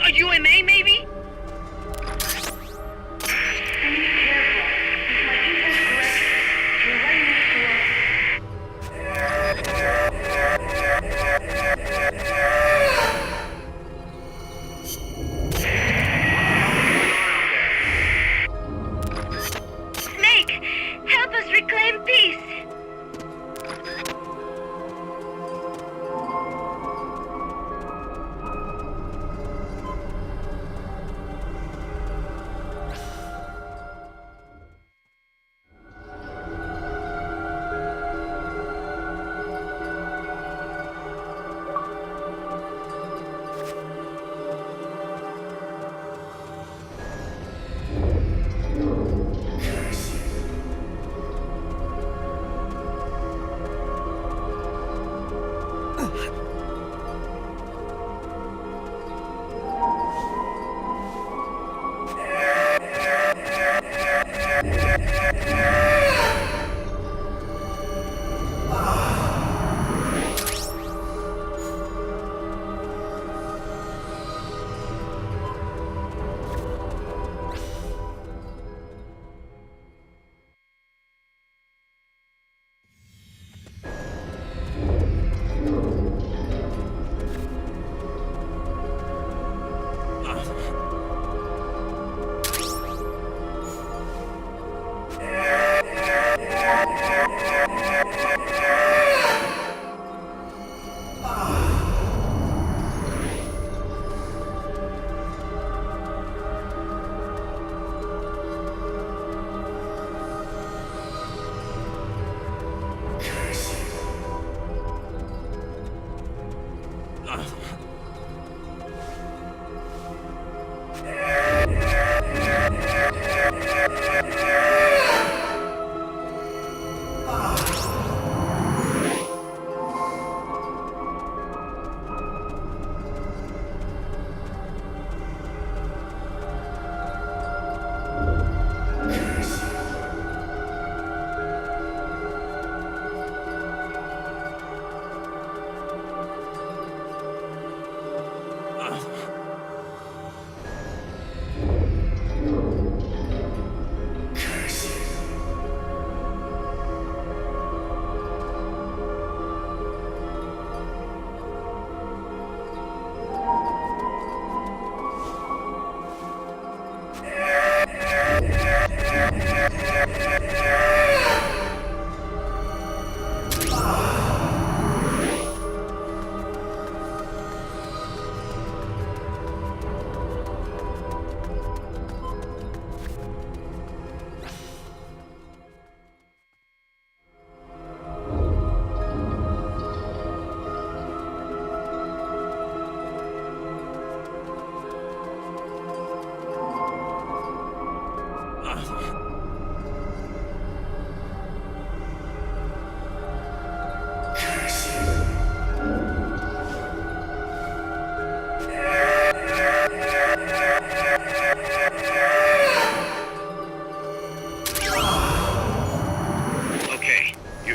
J: A UMA, maybe?
H: Snake, help us reclaim peace.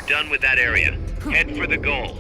F: done with that area. Head for the goal.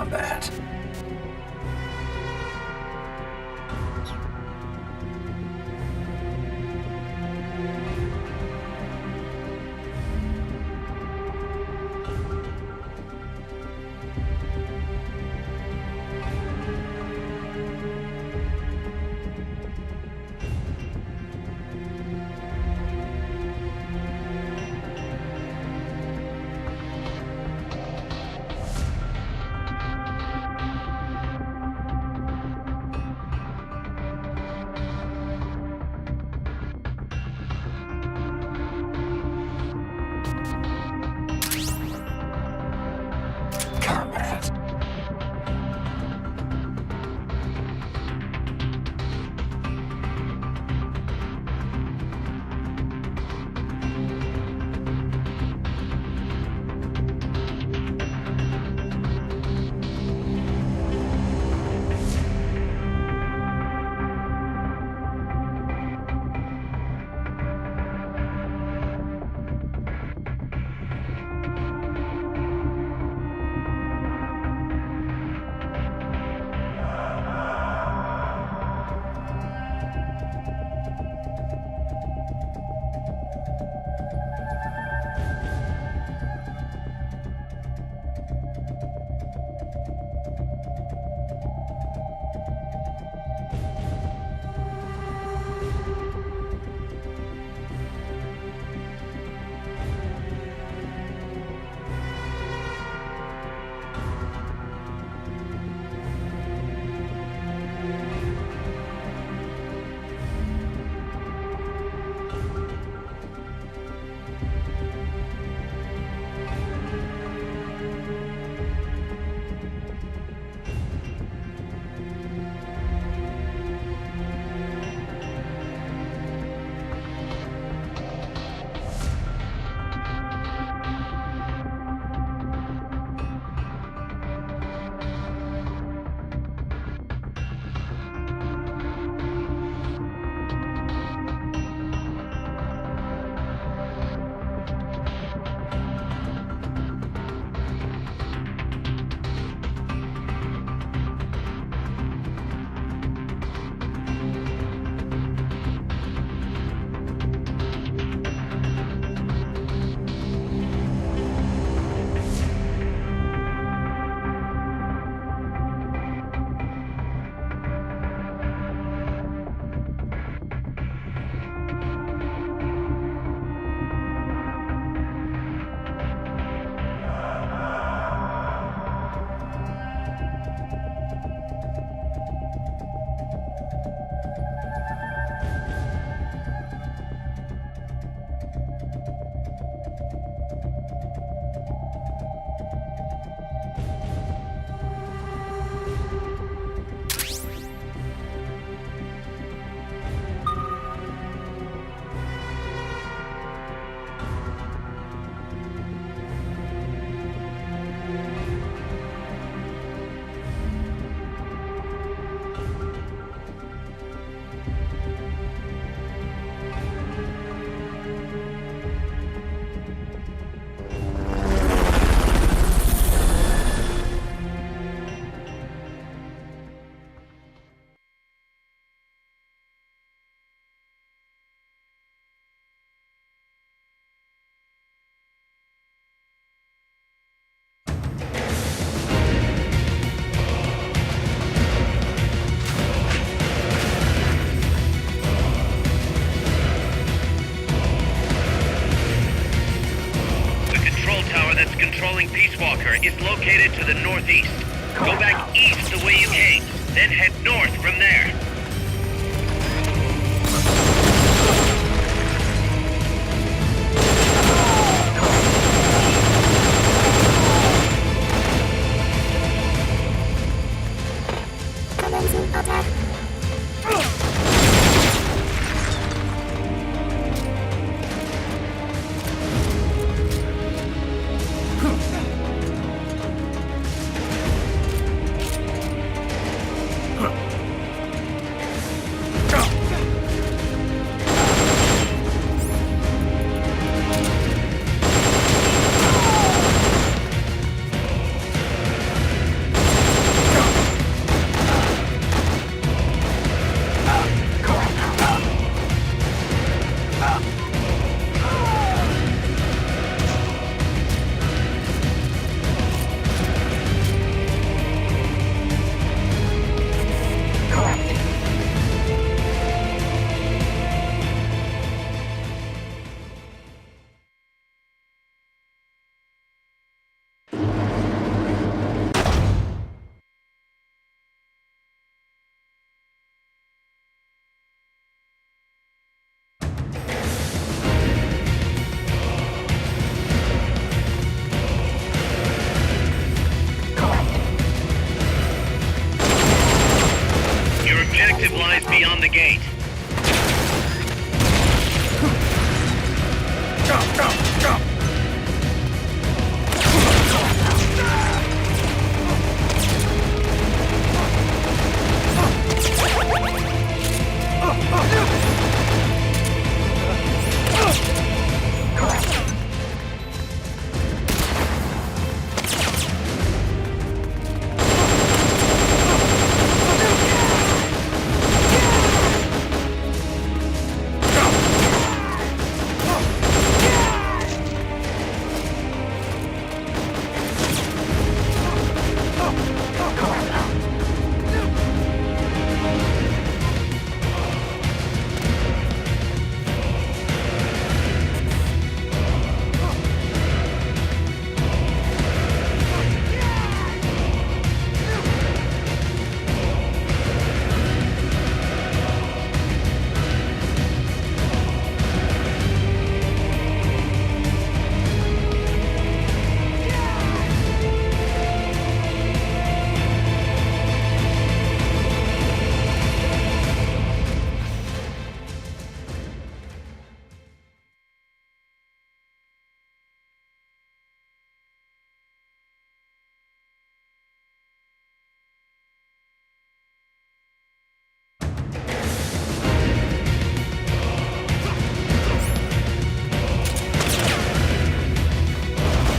C: combat.
F: controlling Peace Walker is located to the northeast. Go back east the way you came, then head north from there.
H: Commencing attack.
F: gate.
D: Jump, jump, jump!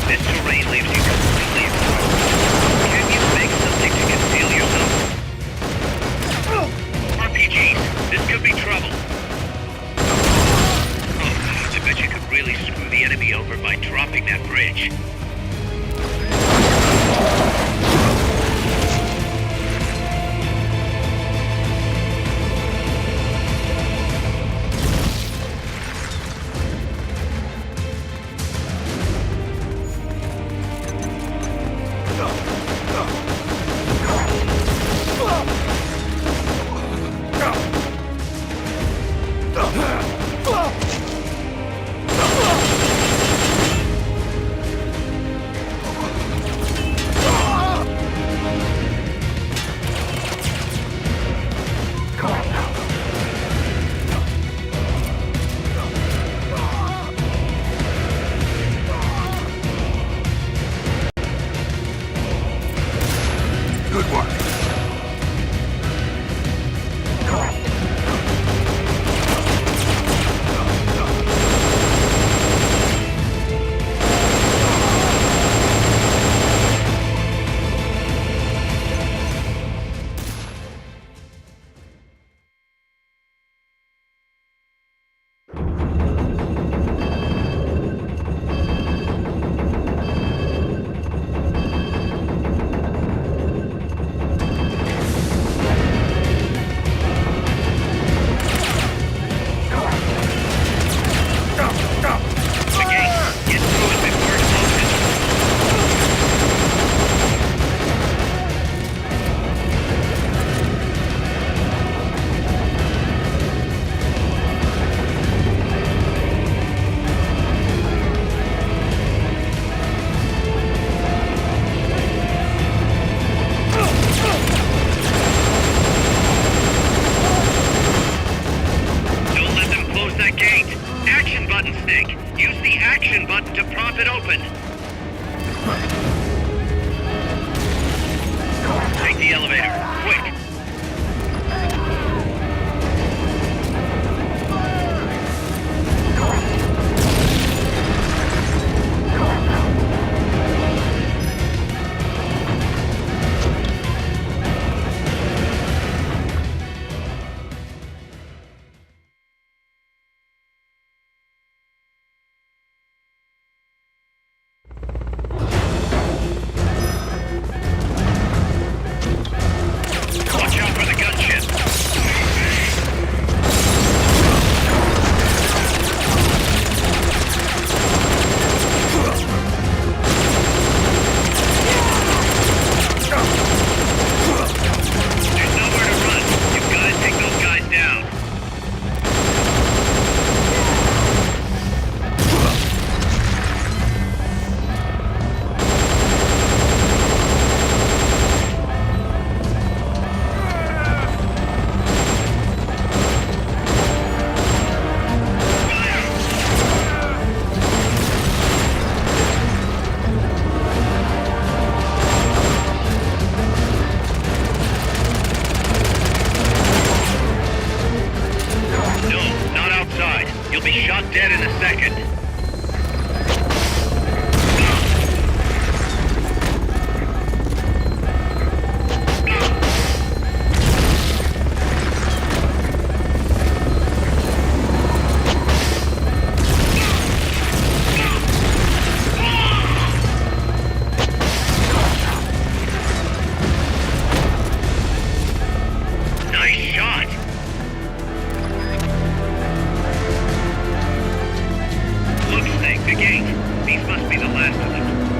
F: This terrain leaves you completely exposed. Can you make something to conceal yourself? RPGs, this could be trouble. Oh, I bet you could really screw the enemy over by dropping that bridge.
D: Good work.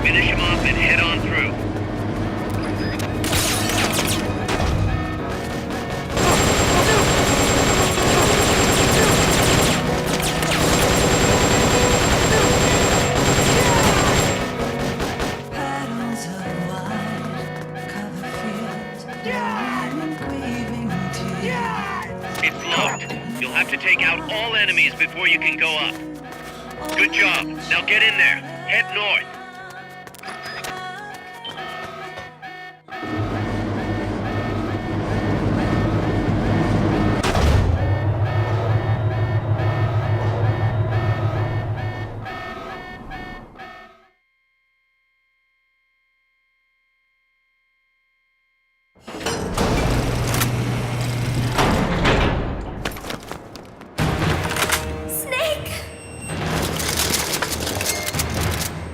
F: Finish him off and head on through. It's locked. You'll have to take out all enemies before you can go up. Good job. Now get in there. Head north.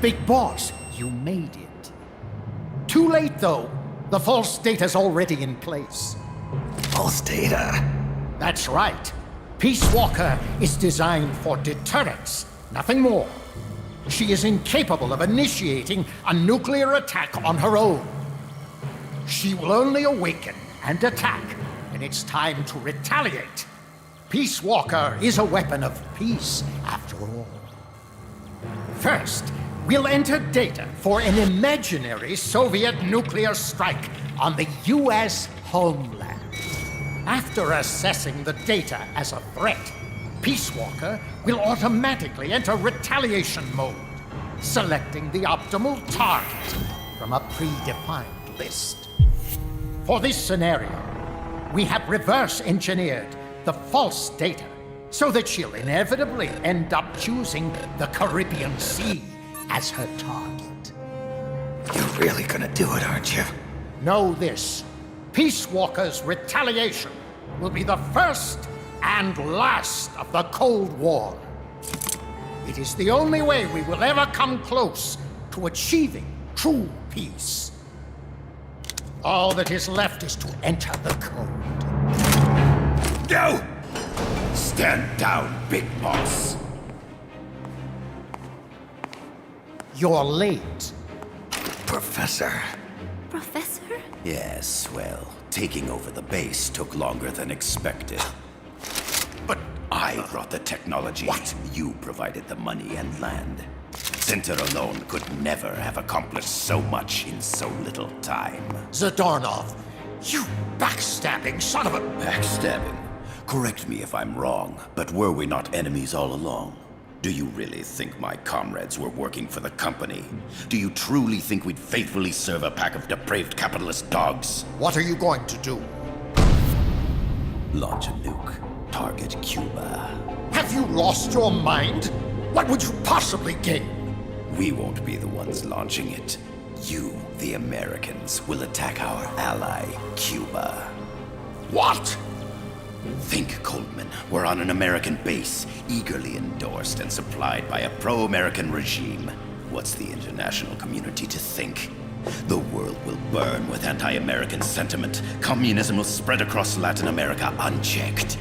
G: Big Boss, you made it. Too late, though. The false data's already in place.
C: False data?
G: That's right. Peace Walker is designed for deterrence, nothing more. She is incapable of initiating a nuclear attack on her own. She will only awaken and attack when it's time to retaliate. Peace Walker is a weapon of peace, after all. First, we'll enter data for an imaginary Soviet nuclear strike on the U.S. homeland. After assessing the data as a threat, Peace Walker will automatically enter retaliation mode, selecting the optimal target from a predefined list. For this scenario, we have reverse-engineered the false data so that she'll inevitably end up choosing the Caribbean Sea as her target.
C: You're really gonna do it, aren't you?
G: Know this. Peace Walker's retaliation will be the first and last of the Cold War. It is the only way we will ever come close to achieving true peace. All that is left is to enter the code.
C: No! Stand down, Big Boss.
G: You're late.
C: Professor.
H: Professor?
M: Yes, well, taking over the base took longer than expected.
C: But
M: I brought the technology.
C: What?
M: You provided the money and land. Center alone could never have accomplished so much in so little time.
G: Zadornov, you backstabbing son of a...
M: Backstabbing? Correct me if I'm wrong, but were we not enemies all along? Do you really think my comrades were working for the company? Do you truly think we'd faithfully serve a pack of depraved capitalist dogs?
G: What are you going to do?
M: Launch a nuke. Target Cuba.
G: Have you lost your mind? What would you possibly gain?
M: We won't be the ones launching it. You, the Americans, will attack our ally, Cuba.
G: What?
M: Think, Coldman. We're on an American base, eagerly endorsed and supplied by a pro-American regime. What's the international community to think? The world will burn with anti-American sentiment. Communism will spread across Latin America unchecked.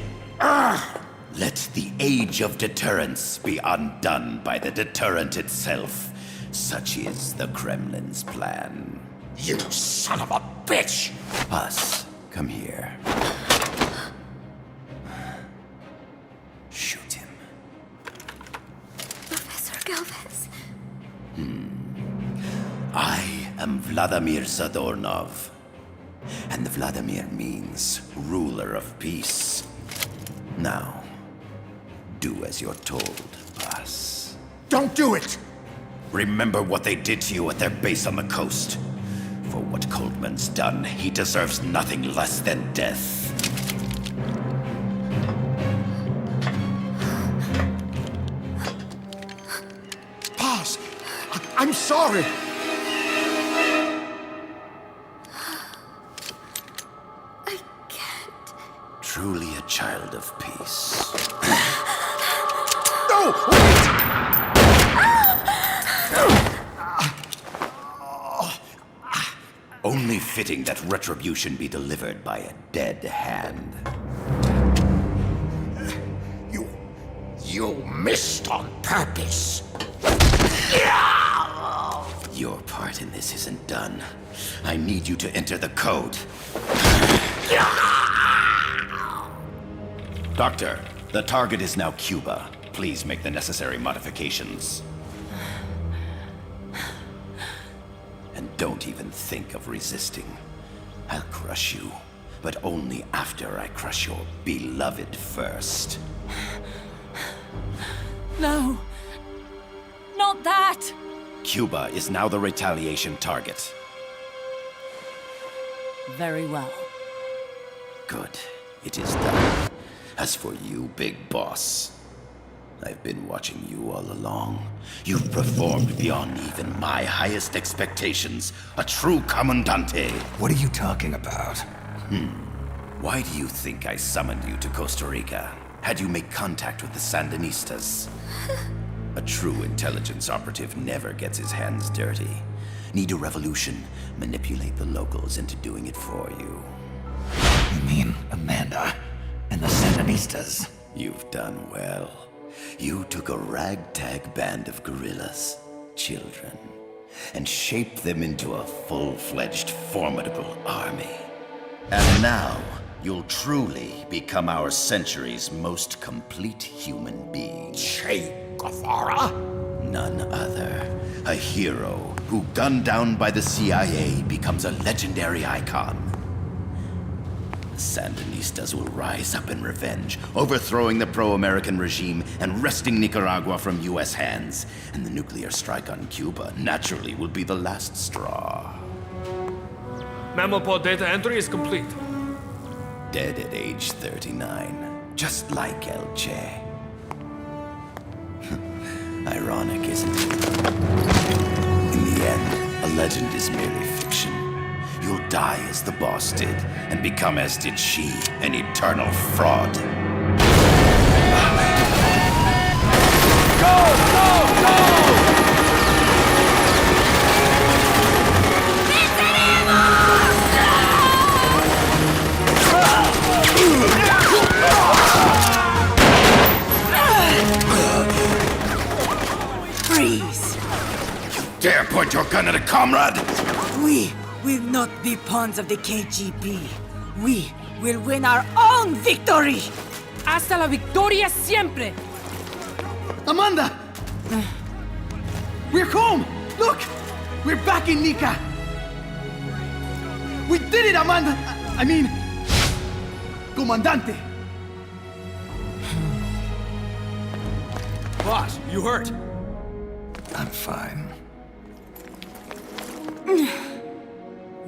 M: Let the age of deterrence be undone by the deterrent itself. Such is the Kremlin's plan.
G: You son of a bitch!
M: Us, come here. Shoot him.
H: Professor Galvez.
M: I am Vladimir Zadornov. And Vladimir means ruler of peace. Now, do as you're told, boss.
G: Don't do it!
M: Remember what they did to you at their base on the coast. For what Coldman's done, he deserves nothing less than death.
G: Boss, I'm sorry.
H: I can't.
M: Truly a child of peace.
G: No! Wait!
M: Only fitting that retribution be delivered by a dead hand. You
G: missed on purpose.
M: Your part in this isn't done. I need you to enter the code. Doctor, the target is now Cuba. Please make the necessary modifications. And don't even think of resisting. I'll crush you, but only after I crush your beloved first.
B: No. Not that!
M: Cuba is now the retaliation target.
B: Very well.
M: Good. It is done. As for you, Big Boss, I've been watching you all along. You've performed beyond even my highest expectations. A true Comandante.
C: What are you talking about?
M: Why do you think I summoned you to Costa Rica? Had you make contact with the Sandinistas? A true intelligence operative never gets his hands dirty. Need a revolution? Manipulate the locals into doing it for you.
C: You mean Amanda and the Sandinistas?
M: You've done well. You took a ragtag band of guerrillas, children, and shaped them into a full-fledged, formidable army. And now, you'll truly become our century's most complete human being.
G: Che Guevara?
M: None other. A hero who, gunned down by the CIA, becomes a legendary icon. The Sandinistas will rise up in revenge, overthrowing the pro-American regime and wresting Nicaragua from U.S. hands. And the nuclear strike on Cuba naturally will be the last straw.
D: Mammal data entry is complete.
M: Dead at age 39, just like El Che. Ironic, isn't it? In the end, a legend is merely fiction. You'll die as the boss did, and become as did she, an eternal fraud.
J: Freeze!
M: Dare point your gun at a comrade?
J: We will not be pawns of the KGB. We will win our own victory!
K: Hasta la victoria siempre!
E: Amanda! We're home! Look! We're back in Nica! We did it, Amanda! I mean... Comandante!
D: Boss, you hurt?
C: I'm fine.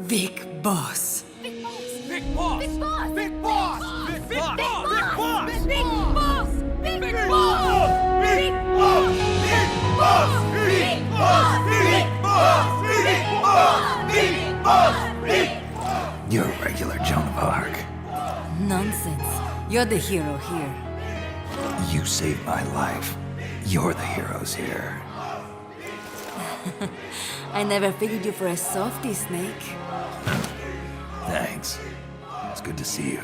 J: Big Boss.
D: Big boss! Big boss!
J: Big Boss!
D: Big boss!
J: Big Boss!
D: Big boss!
J: Big Boss! Big
D: Big
J: Boss!
D: boss!
J: Big Boss!
D: Big boss!
J: Big Boss! Big Boss! Big Boss! Big Boss! Big Boss!
C: You're a regular Joan of Arc.
J: Nonsense. You're the hero here.
C: You saved my life. You're the heroes here.
J: I never figured you for a softie, Snake.
C: Thanks. It's good to see you.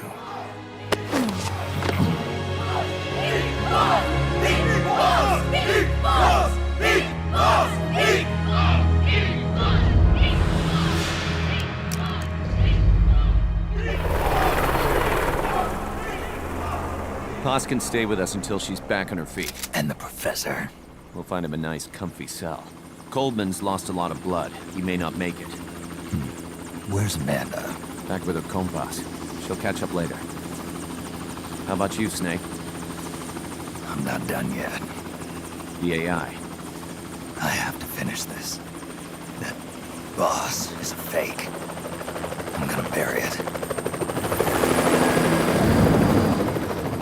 N: Paz can stay with us until she's back on her feet.
C: And the professor?
N: We'll find him a nice, comfy cell. Coldman's lost a lot of blood. He may not make it.
C: Where's Amanda?
N: Back with her compas. She'll catch up later. How about you, Snake?
C: I'm not done yet.
N: The AI.
C: I have to finish this. That boss is a fake. I'm gonna bury it.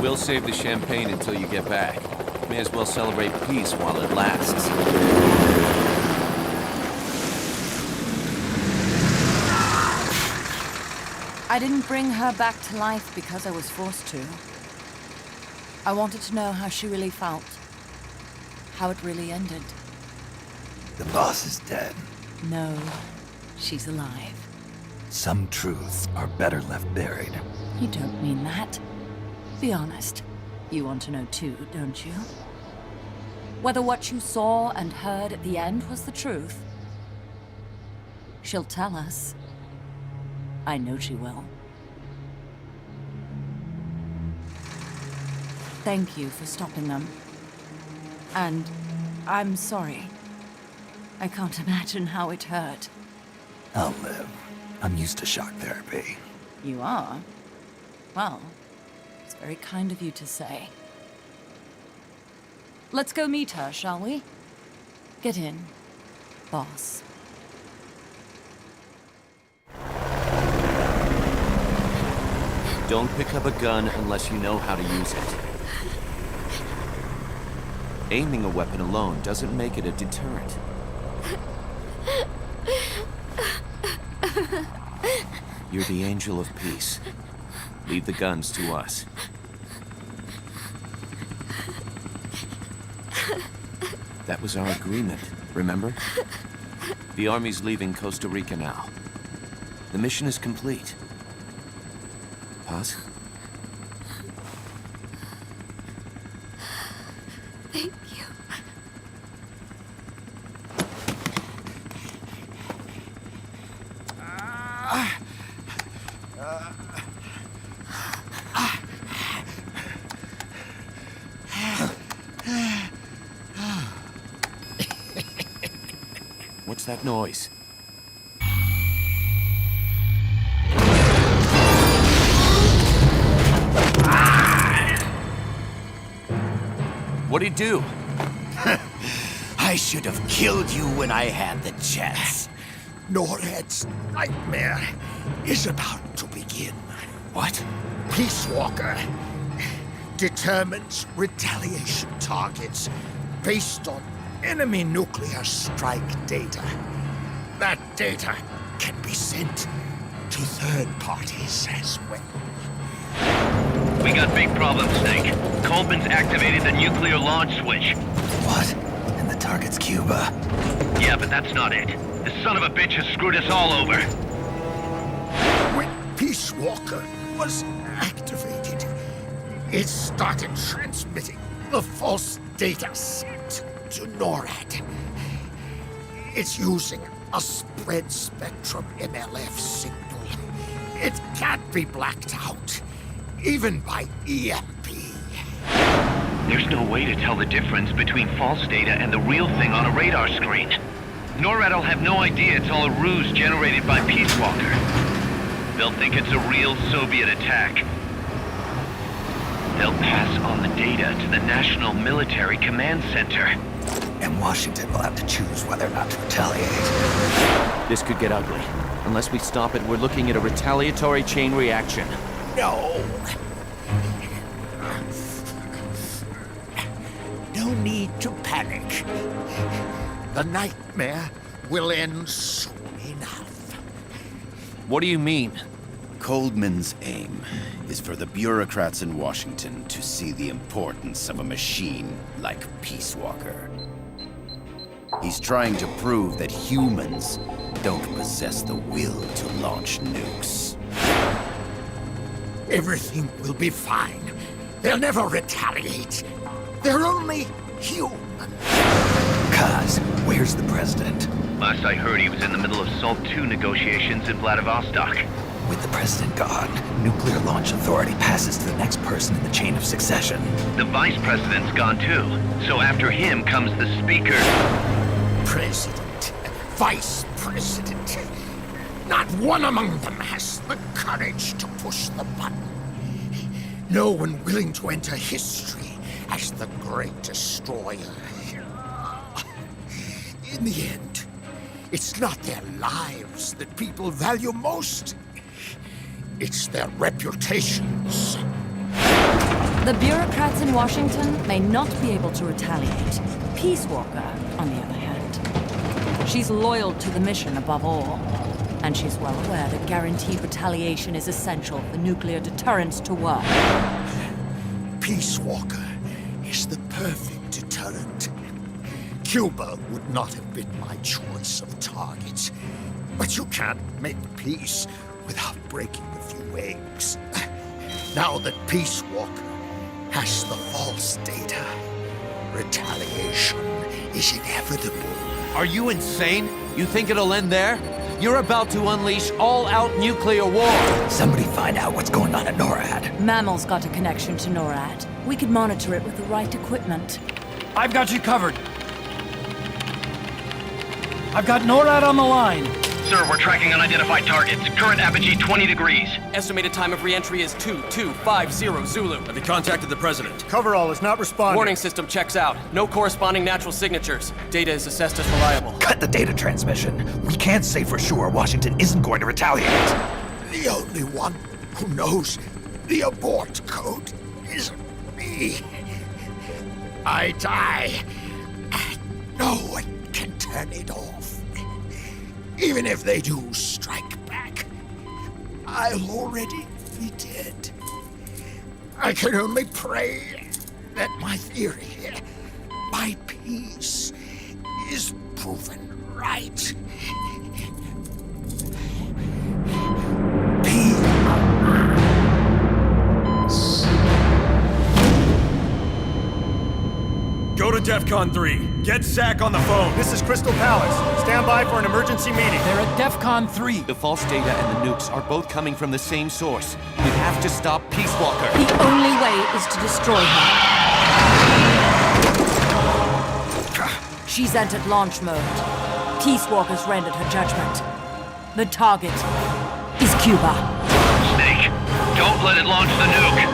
N: We'll save the champagne until you get back. May as well celebrate peace while it lasts.
B: I didn't bring her back to life because I was forced to. I wanted to know how she really felt. How it really ended.
C: The boss is dead.
B: No, she's alive.
C: Some truths are better left buried.
B: You don't mean that. Be honest. You want to know too, don't you? Whether what you saw and heard at the end was the truth, She'll tell us. I know she will. Thank you for stopping them. And I'm sorry. I can't imagine how it hurt.
C: I'll live. I'm used to shock therapy.
B: You are? Well, it's very kind of you to say. Let's go meet her, shall we? Get in, boss.
N: Don't pick up a gun unless you know how to use it. Aiming a weapon alone doesn't make it a deterrent. You're the angel of peace. Leave the guns to us. That was our agreement, remember? The army's leaving Costa Rica now. The mission is complete. Paz?
H: Thank you.
N: What's that noise? What'd he do?
M: I should have killed you when I had the chance.
G: NORAD's nightmare is about to begin.
M: What?
G: Peace Walker determines retaliation targets based on enemy nuclear strike data. That data can be sent to third parties as well.
F: We got big problems, Snake. Coldman's activated the nuclear launch switch.
C: What? And the target's Cuba.
F: Yeah, but that's not it. The son of a bitch has screwed us all over.
G: When Peace Walker was activated, it started transmitting the false data set to NORAD. It's using a spread spectrum MLF signal. It can't be blacked out, even by EMP.
F: There's no way to tell the difference between false data and the real thing on a radar screen. NORAD'll have no idea it's all a ruse generated by Peace Walker. They'll think it's a real Soviet attack. They'll pass on the data to the National Military Command Center.
C: And Washington will have to choose whether or not to retaliate.
N: This could get ugly. Unless we stop it, we're looking at a retaliatory chain reaction.
G: No. No need to panic. The nightmare will end soon enough.
N: What do you mean?
M: Coldman's aim is for the bureaucrats in Washington to see the importance of a machine like Peace Walker. He's trying to prove that humans don't possess the will to launch nukes.
G: Everything will be fine. They'll never retaliate. They're only human.
C: Kaz, where's the president?
F: Last I heard, he was in the middle of SALT II negotiations in Vladivostok.
C: With the president gone, Nuclear Launch Authority passes to the next person in the chain of succession.
F: The vice president's gone too. So after him comes the speaker.
G: President, vice president. Not one among them has the courage to push the button. No one willing to enter history as the great destroyer. In the end, it's not their lives that people value most. It's their reputations.
B: The bureaucrats in Washington may not be able to retaliate. Peace Walker, on the other hand. She's loyal to the mission above all. And she's well aware that guaranteed retaliation is essential for nuclear deterrence to work.
G: Peace Walker is the perfect deterrent. Cuba would not have been my choice of targets. But you can't make peace without breaking a few eggs. Now that Peace Walker has the false data, retaliation is inevitable.
N: Are you insane? You think it'll end there? You're about to unleash all-out nuclear war!
C: Somebody find out what's going on at NORAD.
B: Mammal's got a connection to NORAD. We could monitor it with the right equipment.
D: I've got you covered. I've got NORAD on the line.
I: Sir, we're tracking unidentified targets. Current apogee 20 degrees.
O: Estimated time of re-entry is 2250 Zulu.
D: Have you contacted the president?
E: Coverall is not responding.
O: Warning system checks out. No corresponding natural signatures. Data is assessed as reliable.
C: Cut the data transmission. We can't say for sure Washington isn't going to retaliate.
G: The only one who knows the abort code is me. I die, and no one can turn it off. Even if they do strike back, I'll already be dead. I can only pray that my theory, my peace, is proven right.
D: Go to DEFCON 3. Get Zach on the phone.
E: This is Crystal Palace. Stand by for an emergency meeting.
D: They're at DEFCON 3.
N: The false data and the nukes are both coming from the same source. We have to stop Peace Walker.
B: The only way is to destroy her. She's entered launch mode. Peace Walker's rendered her judgment. The target is Cuba.
I: Snake, don't let it launch the nuke.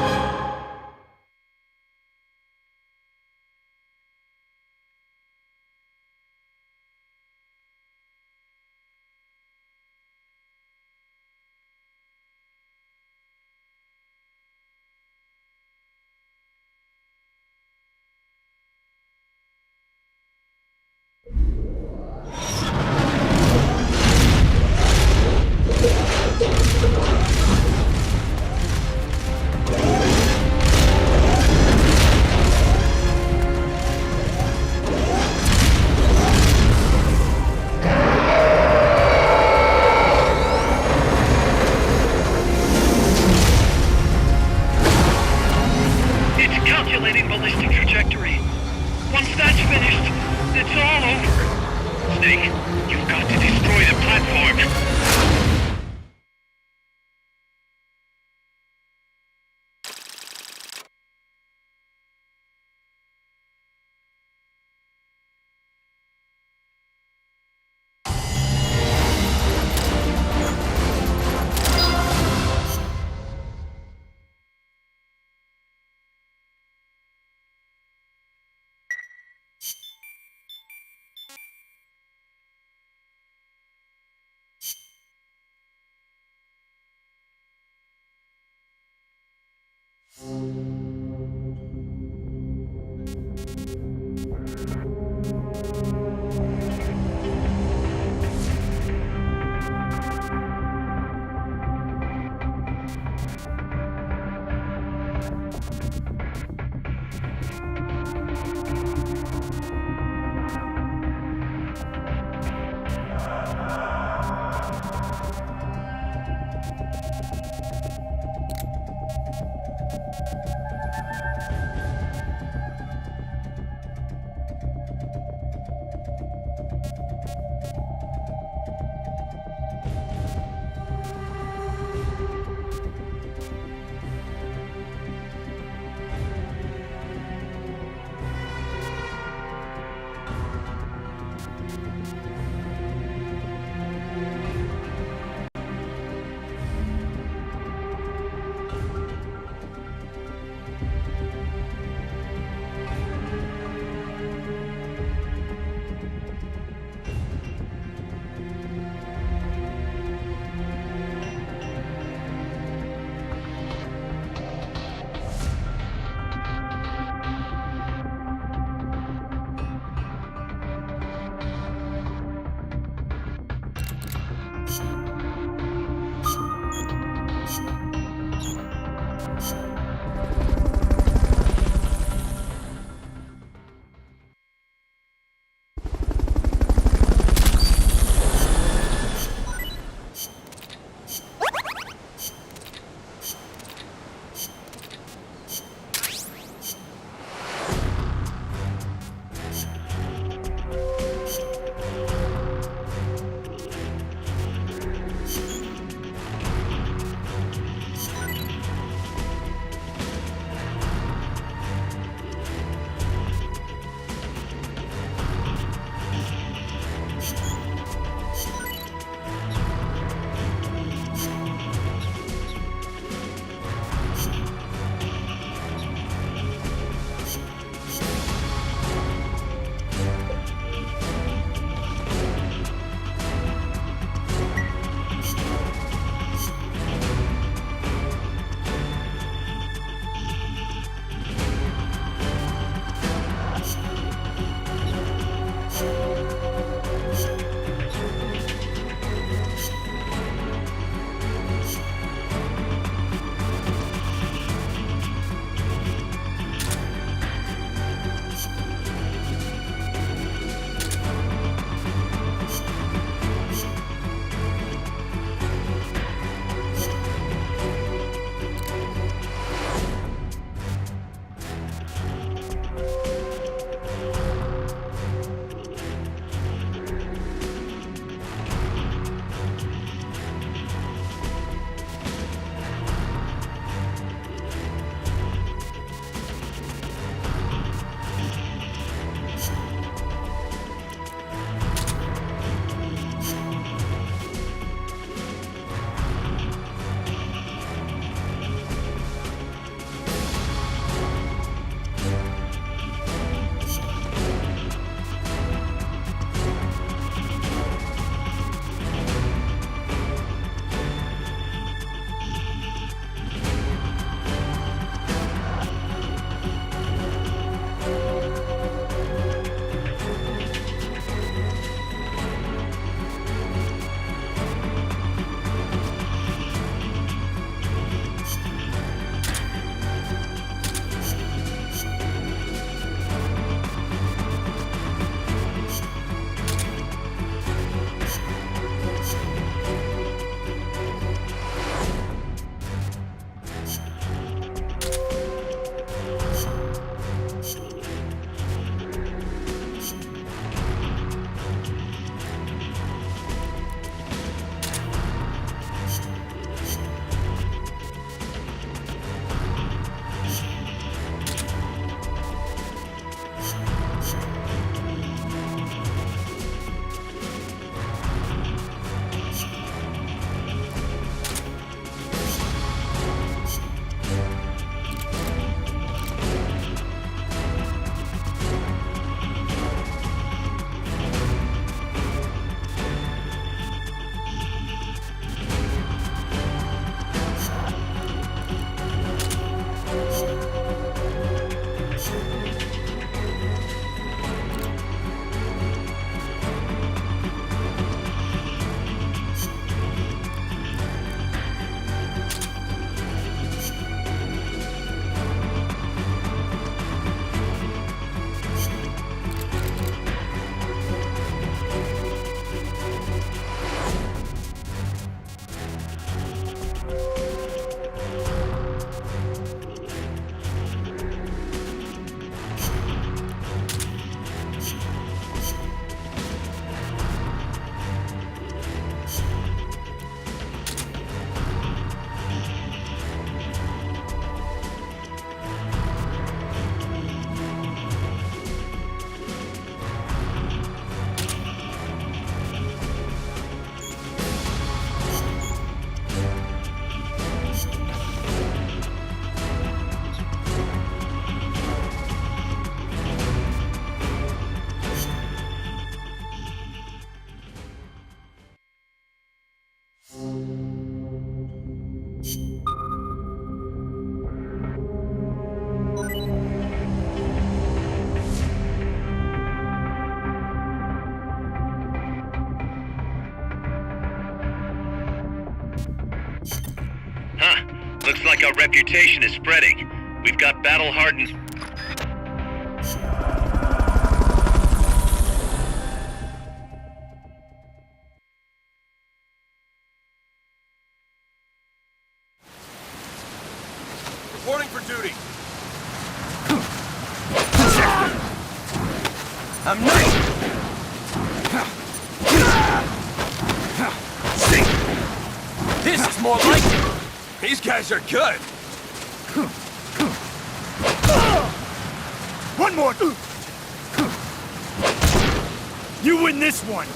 F: Looks like our reputation is spreading. We've got battle-hardened...
D: Reporting for duty.
C: I'm not...
D: This is more like it. These guys are good.
E: One more! You win this one!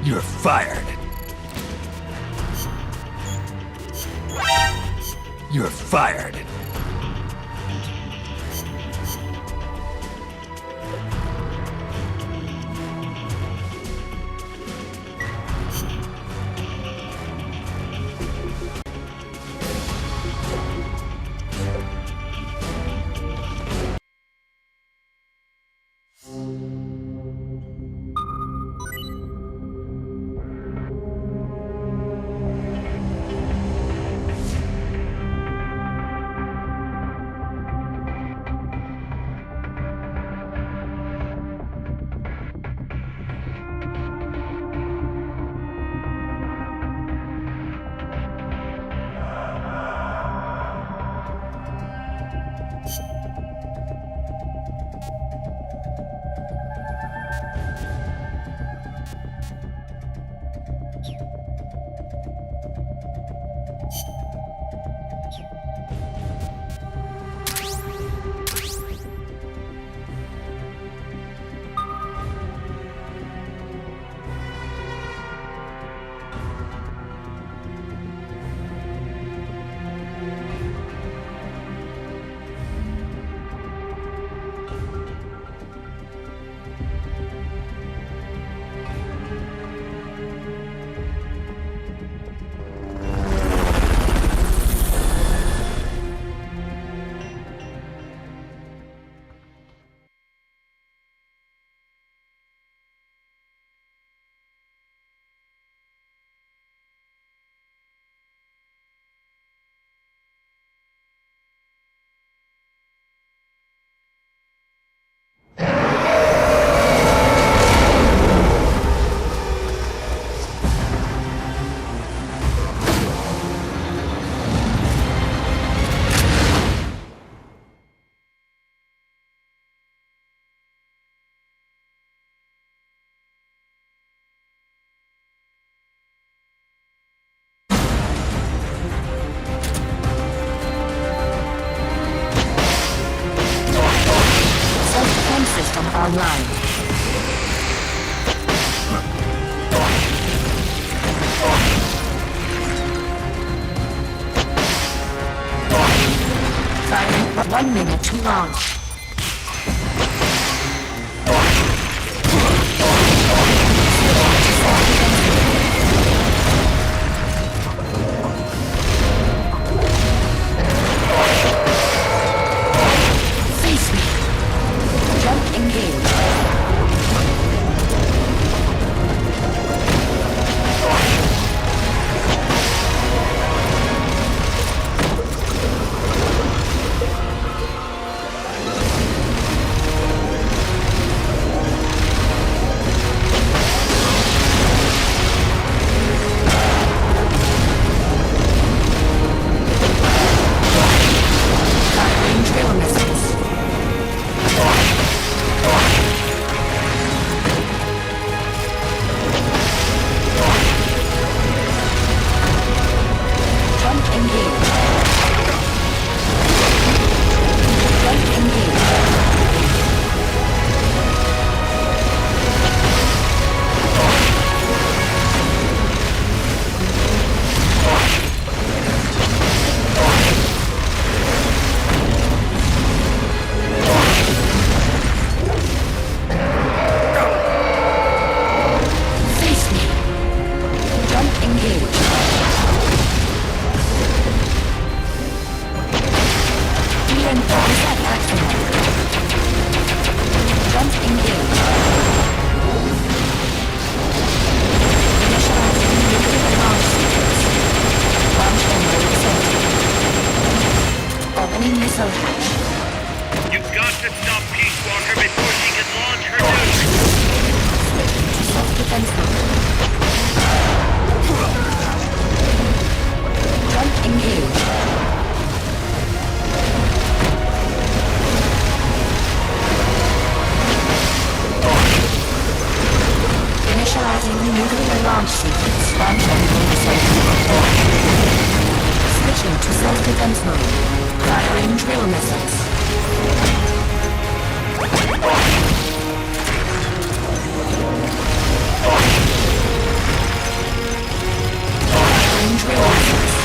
C: You're fired. You're fired.
A: Online. Firing for 1 minute to launch. Face me. Jump engaged.
L: so happy.
F: You've got to stop Peace Walker before she can launch her nuke!
L: Self-defense mode. Jump engaged. Initializing the nuclear launch sequence. Launch and switching to self-defense mode. Firing drill missiles. Firing drill missiles.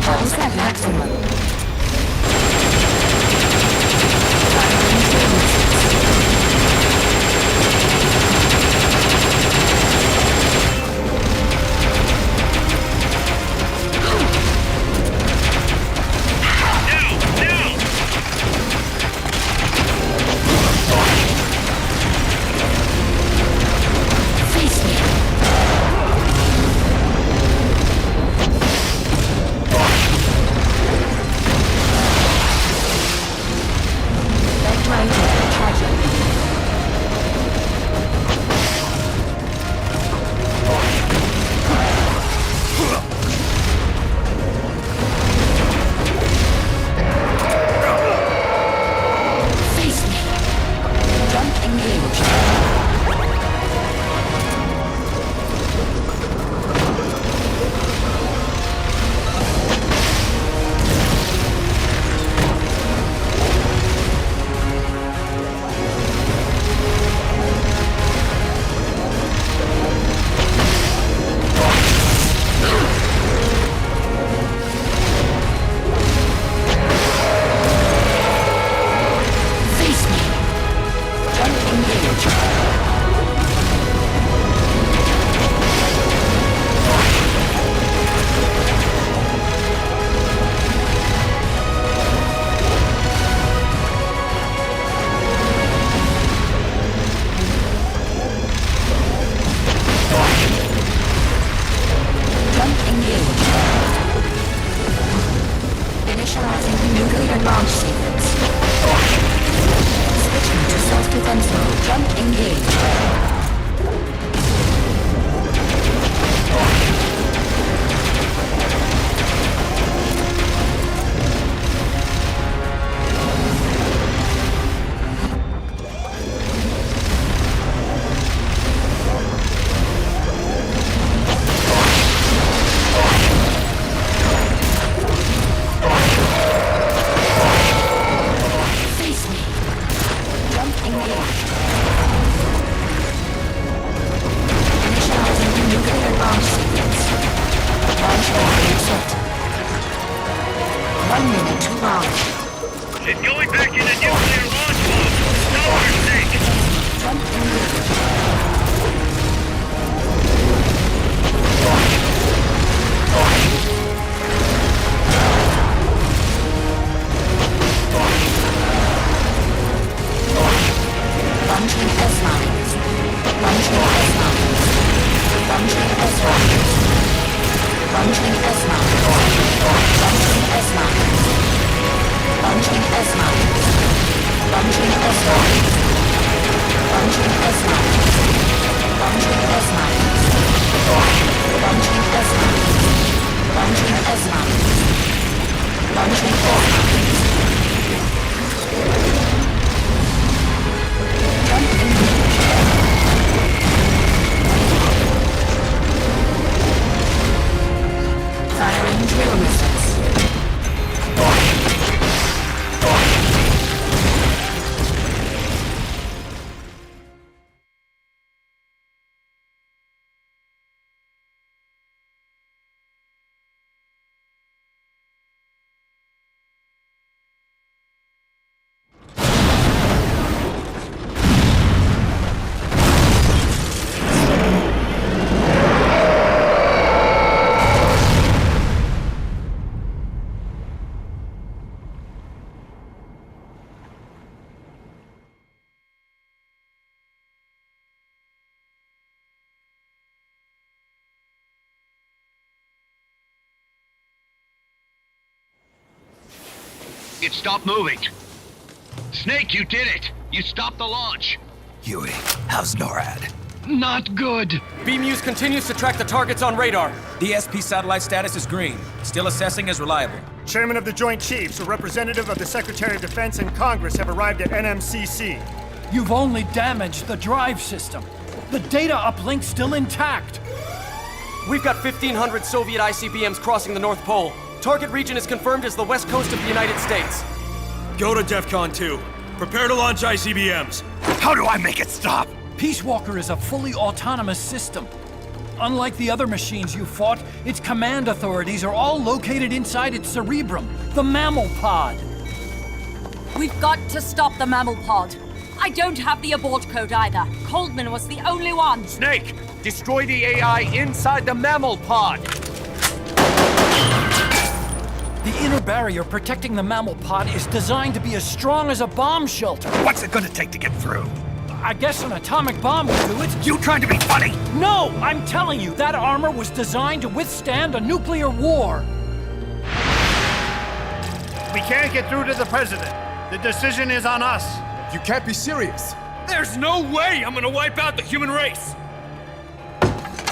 L: Pulse at maximum.
F: It's going back into nuclear launch mode. Stop or sink.
L: Launching S-lines. Launching S-lines. Launching S-lines. Launching S-lines. Launching S-lines. Launching S-lines. Launching S-lines. Launching S-lines. Launching S-lines. Launching S-lines. Launching S-lines. Launching S-lines. Firing drill missiles.
I: It stopped moving. Snake, you did it! You stopped the launch!
C: Huey, how's NORAD?
I: Not good.
O: BMUS continues to track the targets on radar.
D: DSP satellite status is green. Still assessing as reliable.
P: Chairman of the Joint Chiefs, a representative of the Secretary of Defense and Congress have arrived at NMCC.
Q: You've only damaged the drive system. The data uplink's still intact.
O: We've got 1,500 Soviet ICBMs crossing the North Pole. Target region is confirmed as the west coast of the United States.
D: Go to DEFCON 2. Prepare to launch ICBMs.
C: How do I make it stop?
Q: Peace Walker is a fully autonomous system. Unlike the other machines you fought, its command authorities are all located inside its cerebrum, the mammal pod.
B: We've got to stop the mammal pod. I don't have the abort code either. Coldman was the only one.
D: Snake, destroy the AI inside the mammal pod.
Q: The inner barrier protecting the mammal pod is designed to be as strong as a bomb shelter.
C: What's it gonna take to get through?
Q: I guess an atomic bomb will do it.
C: You trying to be funny?
Q: No, I'm telling you, that armor was designed to withstand a nuclear war.
P: We can't get through to the president. The decision is on us.
D: You can't be serious. There's no way I'm gonna wipe out the human race.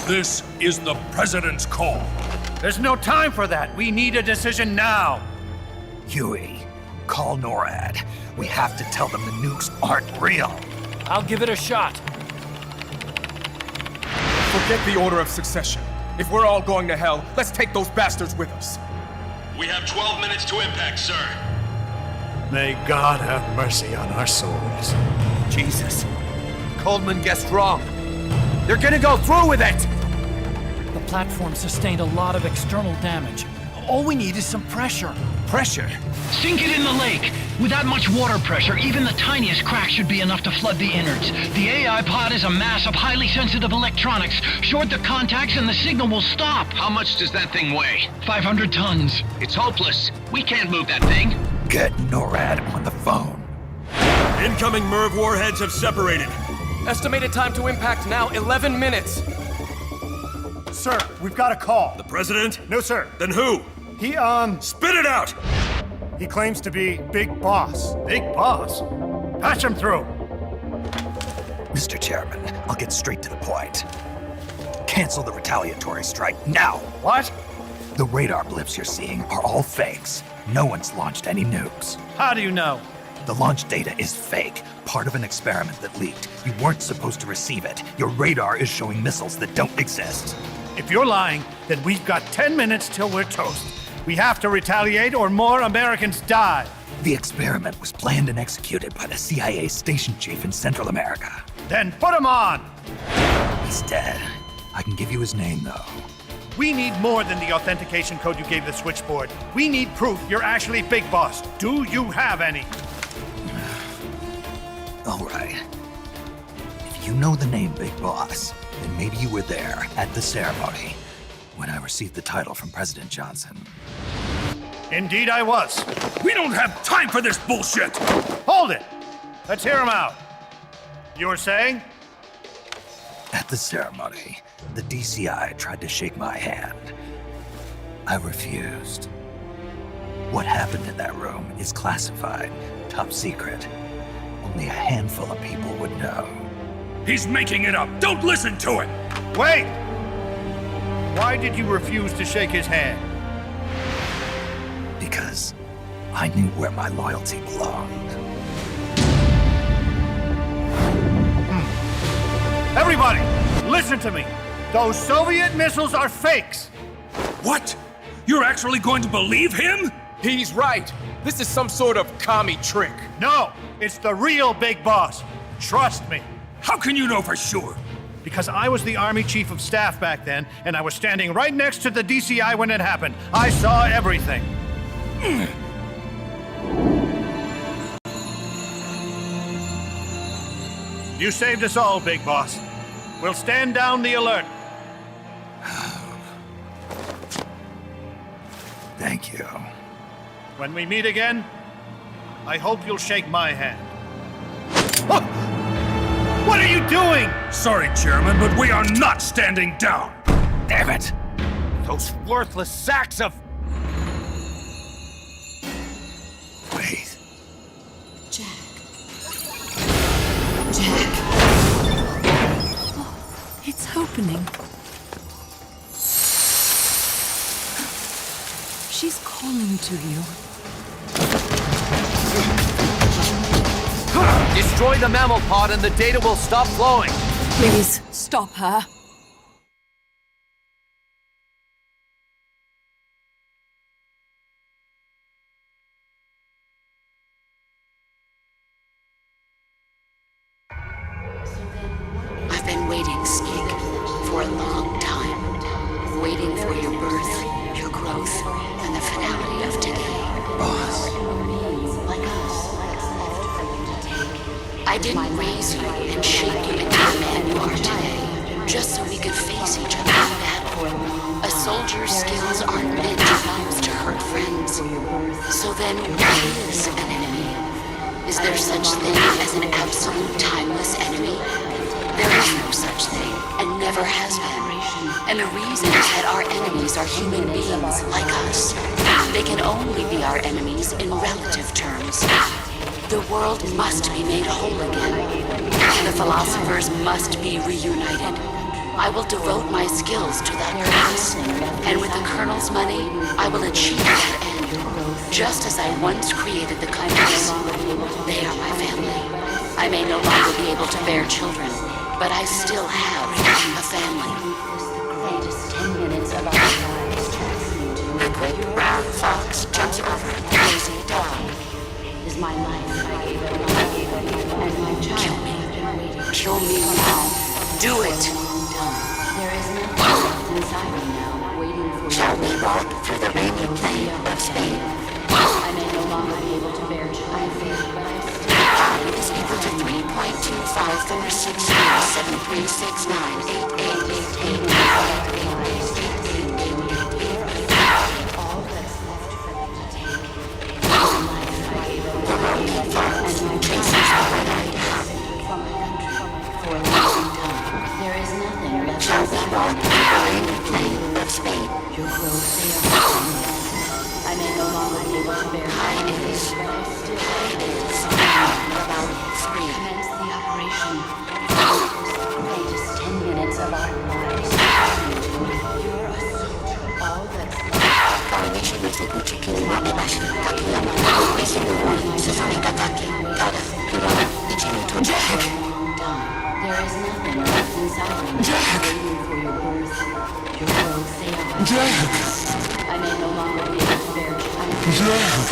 R: This is the president's call.
P: There's no time for that. We need a decision now.
C: Huey, call NORAD. We have to tell them the nukes aren't real.
Q: I'll give it a shot.
D: Forget the order of succession. If we're all going to hell, let's take those bastards with us.
R: We have 12 minutes to impact, sir.
P: May God have mercy on our souls.
D: Jesus. Coldman guessed wrong. They're gonna go through with it!
Q: The platform sustained a lot of external damage. All we need is some pressure.
D: Pressure?
I: Sink it in the lake. With that much water pressure, even the tiniest crack should be enough to flood the innards. The AI pod is a mass of highly sensitive electronics. Short the contacts and the signal will stop.
F: How much does that thing weigh?
I: 500 tons.
F: It's hopeless. We can't move that thing.
C: Get NORAD on the phone.
R: Incoming MIRV warheads have separated.
O: Estimated time to impact now, 11 minutes.
P: Sir, we've got a call.
R: The president?
P: No, sir.
R: Then who?
P: He,
R: Spit it out!
P: He claims to be Big Boss. Big Boss? Patch him through.
C: Mr. Chairman, I'll get straight to the point. Cancel the retaliatory strike now.
P: What?
C: The radar blips you're seeing are all fakes. No one's launched any nukes.
P: How do you know?
C: The launch data is fake, part of an experiment that leaked. You weren't supposed to receive it. Your radar is showing missiles that don't exist.
P: If you're lying, then we've got 10 minutes till we're toast. We have to retaliate or more Americans die.
C: The experiment was planned and executed by the CIA station chief in Central America.
P: Then put him on!
C: He's dead. I can give you his name, though.
P: We need more than the authentication code you gave the switchboard. We need proof you're actually Big Boss. Do you have any?
C: All right. If you know the name Big Boss, then maybe you were there at the ceremony when I received the title from President Johnson.
P: Indeed I was.
R: We don't have time for this bullshit!
P: Hold it! Let's hear him out. You were saying?
C: At the ceremony, the DCI tried to shake my hand. I refused. What happened in that room is classified, top secret. Only a handful of people would know.
R: He's making it up! Don't listen to him!
P: Wait! Why did you refuse to shake his hand?
C: Because I knew where my loyalty belonged.
P: Everybody, listen to me. Those Soviet missiles are fakes.
R: What? You're actually going to believe him?
D: He's right. This is some sort of commie trick.
P: No, it's the real Big Boss. Trust me.
R: How can you know for sure?
P: Because I was the Army Chief of Staff back then, and I was standing right next to the DCI when it happened. I saw everything. You saved us all, Big Boss. We'll stand down the alert.
C: Thank you.
P: When we meet again, I hope you'll shake my hand. What are you doing?
R: Sorry, Chairman, but we are not standing down.
C: Damn it!
P: Those worthless sacks of...
C: Wait. Wait.
A: Jack. Jack.
B: Oh, it's opening. She's calling to you.
O: Destroy the mammal pod and the data will stop flowing.
B: Please, stop her.
A: I've been waiting, Snake, for a long time. Waiting for your birth, your growth, and the finality of today.
C: Boss.
A: Like us. I didn't raise you and shape you into the man you are today, just so we could face each other in battle. A soldier's skills aren't meant to be used to hurt friends. So then, what is an enemy? Is there such thing as an absolute timeless enemy? There is no such thing, and never has been. And the reason is that our enemies are human beings like us. They can only be our enemies in relative terms. The world must be made whole again. The philosophers must be reunited. I will devote my skills to that purpose. And with the Colonel's money, I will achieve that end. Just as I once created the countries. They are my family. I may no longer be able to bear children, but I still have a family. The greatest 10 minutes of our lives. The great brown fox jumps over the lazy dog. Is my life. I gave it and my child. Kill me. Kill me now. Do it. There is nothing left inside me now, waiting for you. Shall we walk through the rainy plain of Spain? I may no longer be able to bear children, but I still. Is equal to 3.257388888. Your growth, they are. I may no longer be able to bear children, but I still. About 3. Commence the operation. Greatest 10 minutes of our lives. You're a soldier. All that's left. Formation of the Kuchiki Wanabashi. Takiyama. Suzuki-Kataki. Tada. Hirona. Ichino. Jack! There is nothing left inside me. Jack! Waiting for your birth. Your growth, they are. Jack! I may no longer be able to bear children. Jack!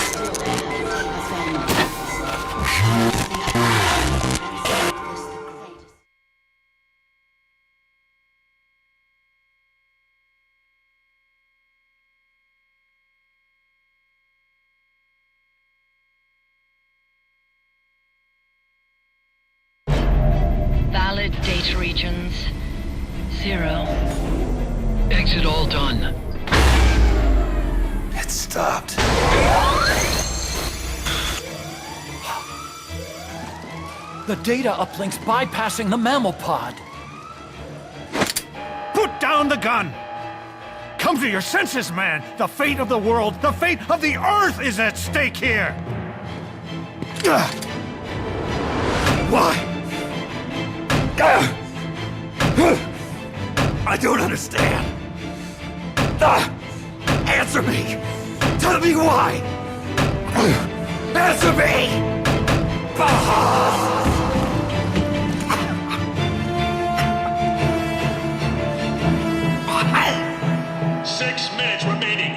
I: Valid data regions. 0. Exit all done.
C: It stopped.
Q: The data uplink's bypassing the mammal pod.
P: Put down the gun! Come to your senses, man! The fate of the world, the fate of the Earth is at stake here!
C: Why? I don't understand. Answer me! Tell me why! Answer me!
R: 6 minutes remaining.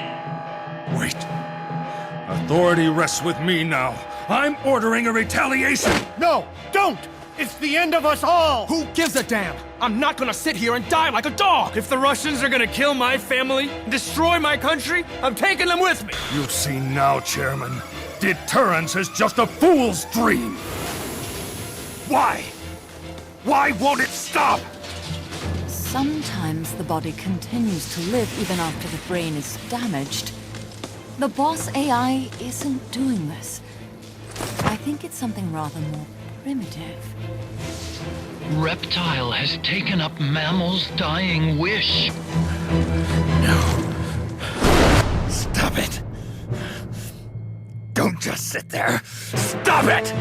R: Wait. Authority rests with me now. I'm ordering a retaliation!
P: No! Don't! It's the end of us all!
O: Who gives a damn? I'm not gonna sit here and die like a dog! If the Russians are gonna kill my family, destroy my country, I'm taking them with me!
R: You see now, Chairman. Deterrence is just a fool's dream! Why? Why won't it stop?
B: Sometimes the body continues to live even after the brain is damaged. The boss AI isn't doing this. I think it's something rather more primitive.
I: Reptile has taken up Mammal's dying wish.
C: No. Stop it. Don't just
R: sit there. Stop it!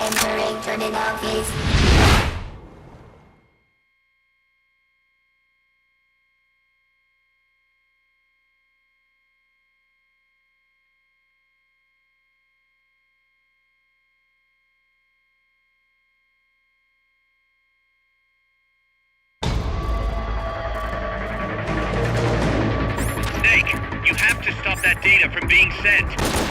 H: Entering terminal phase.
F: Snake, you have to stop that data from being sent.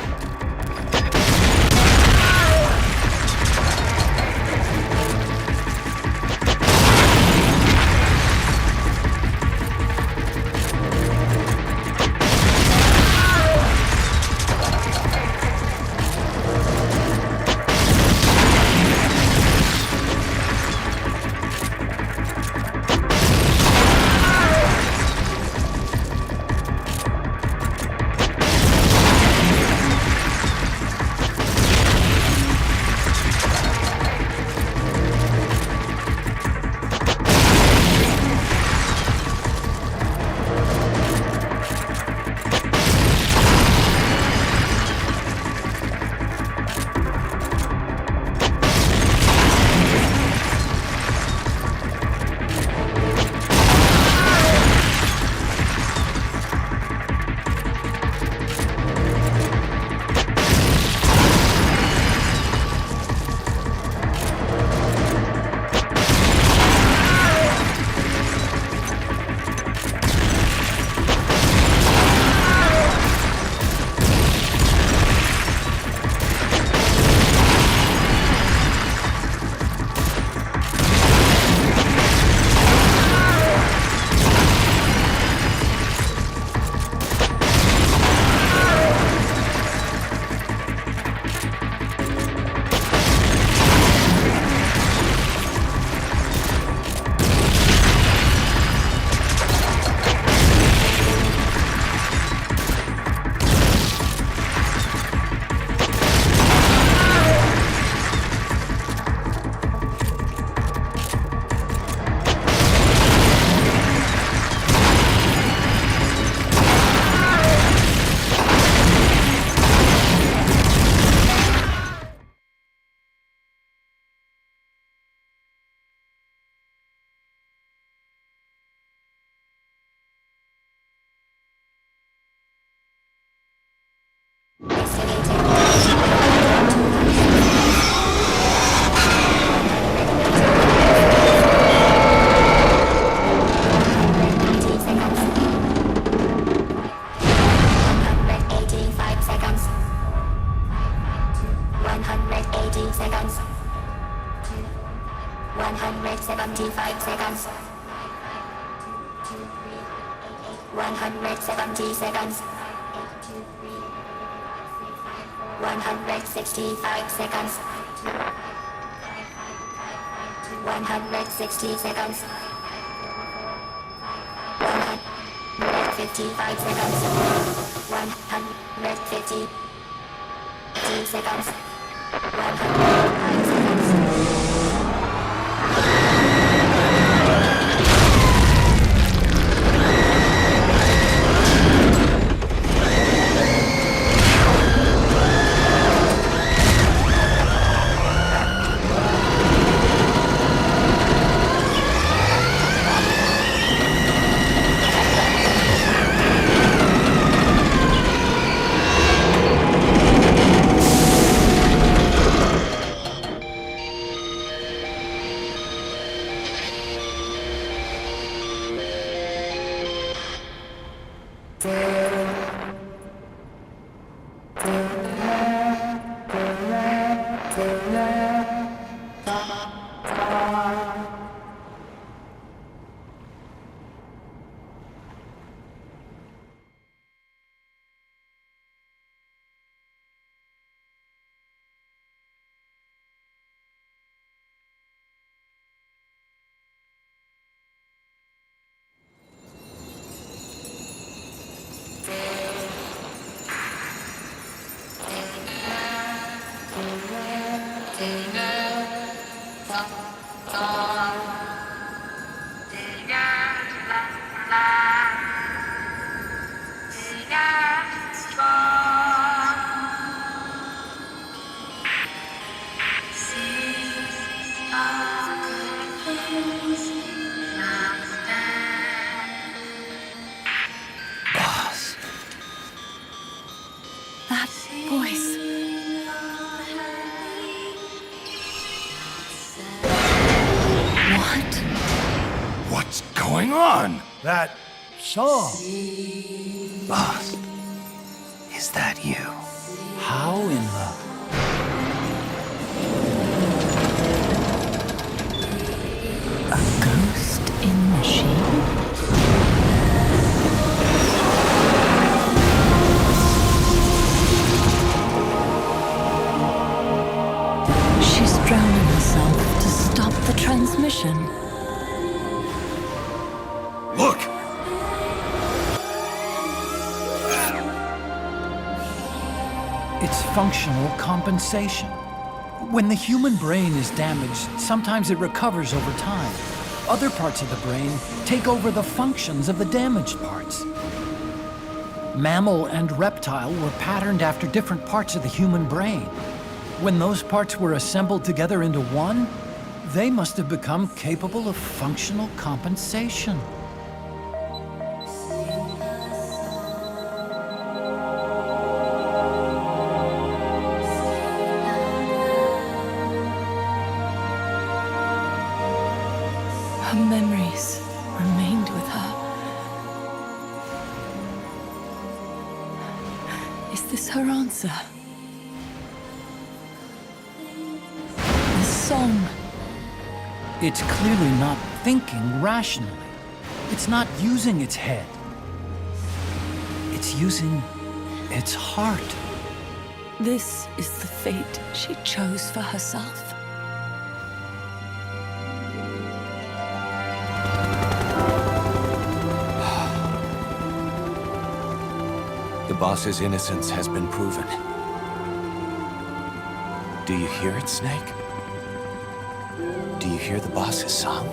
S: 170 seconds. 165 seconds. 160 seconds. 155 seconds. 150 seconds. 105 seconds.
L: That voice. What?
R: What's going on?
C: That song. Boss, is that you?
Q: How in the...
L: A ghost in machine? She's drowning herself to stop the transmission.
R: Look!
Q: It's functional compensation. When the human brain is damaged, sometimes it recovers over time. Other parts of the brain take over the functions of the damaged parts. Mammal and reptile were patterned after different parts of the human brain. When those parts were assembled together into one, they must have become capable of functional compensation.
L: Her memories remained with her. Is this her answer? The song.
Q: It's clearly not thinking rationally. It's not using its head. It's using its heart.
L: This is the fate she chose for herself.
N: The boss's innocence has been proven. Do you hear it, Snake? Do you hear the boss's song?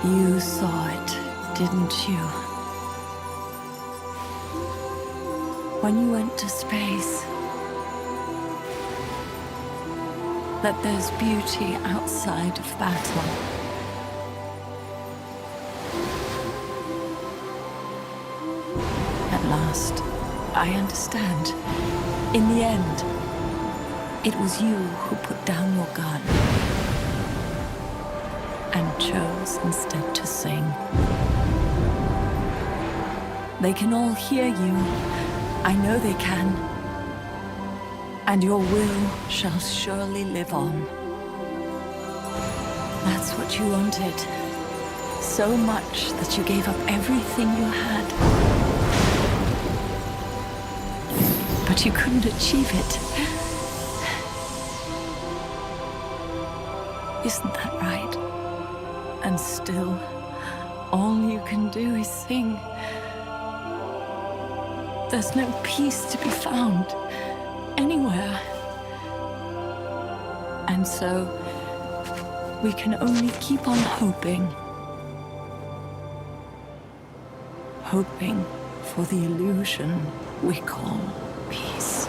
L: You saw it, didn't you? When you went to space, that there's beauty outside of battle. At last, I understand. In the end, it was you who put down your gun and chose instead to sing. They can all hear you. I know they can. And your will shall surely live on.
B: That's what you wanted. So much that you gave up everything you had. But you couldn't achieve it. Isn't that right? And still, all you can do is sing. There's no peace to be found anywhere. And so, we can only keep on hoping. Hoping for the illusion we call peace.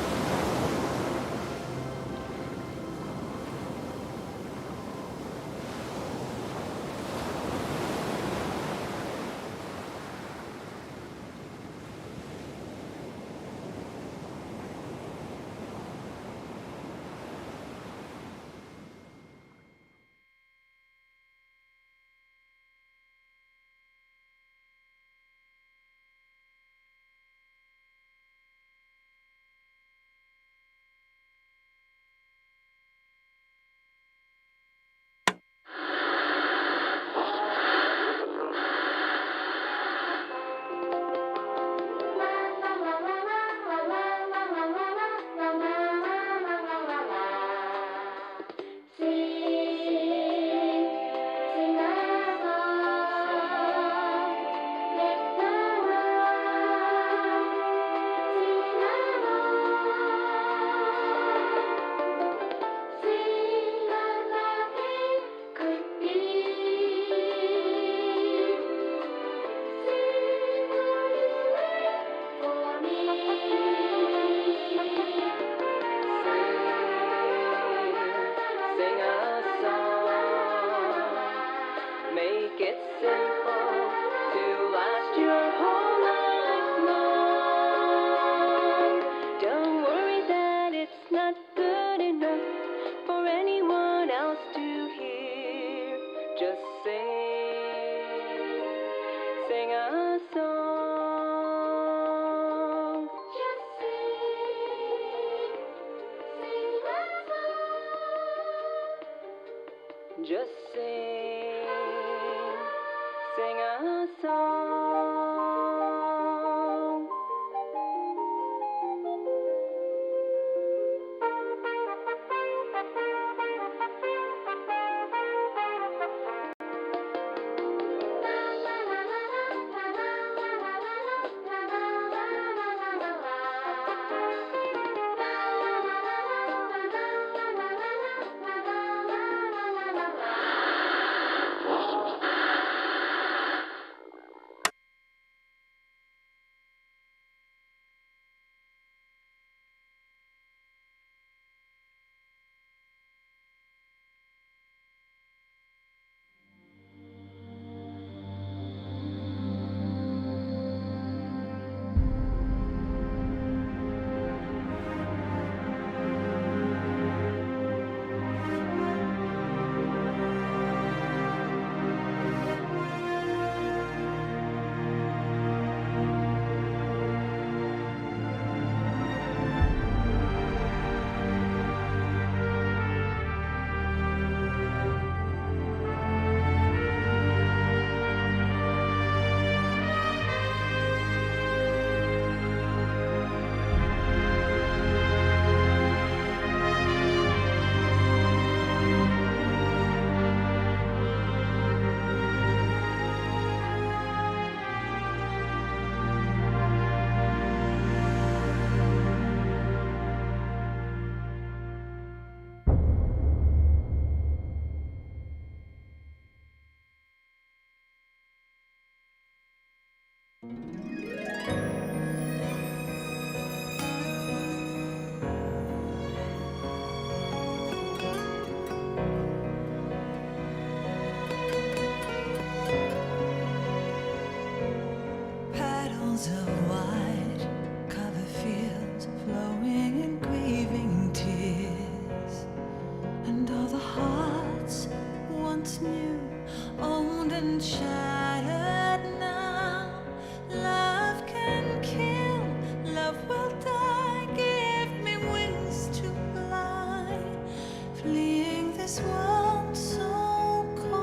T: Just sing a song.
U: Petals of white cover fields flowing in grieving tears, and all the hearts once new, owned and shattered now. Love can kill, love will die. Give me wings to fly, fleeing this world so cold.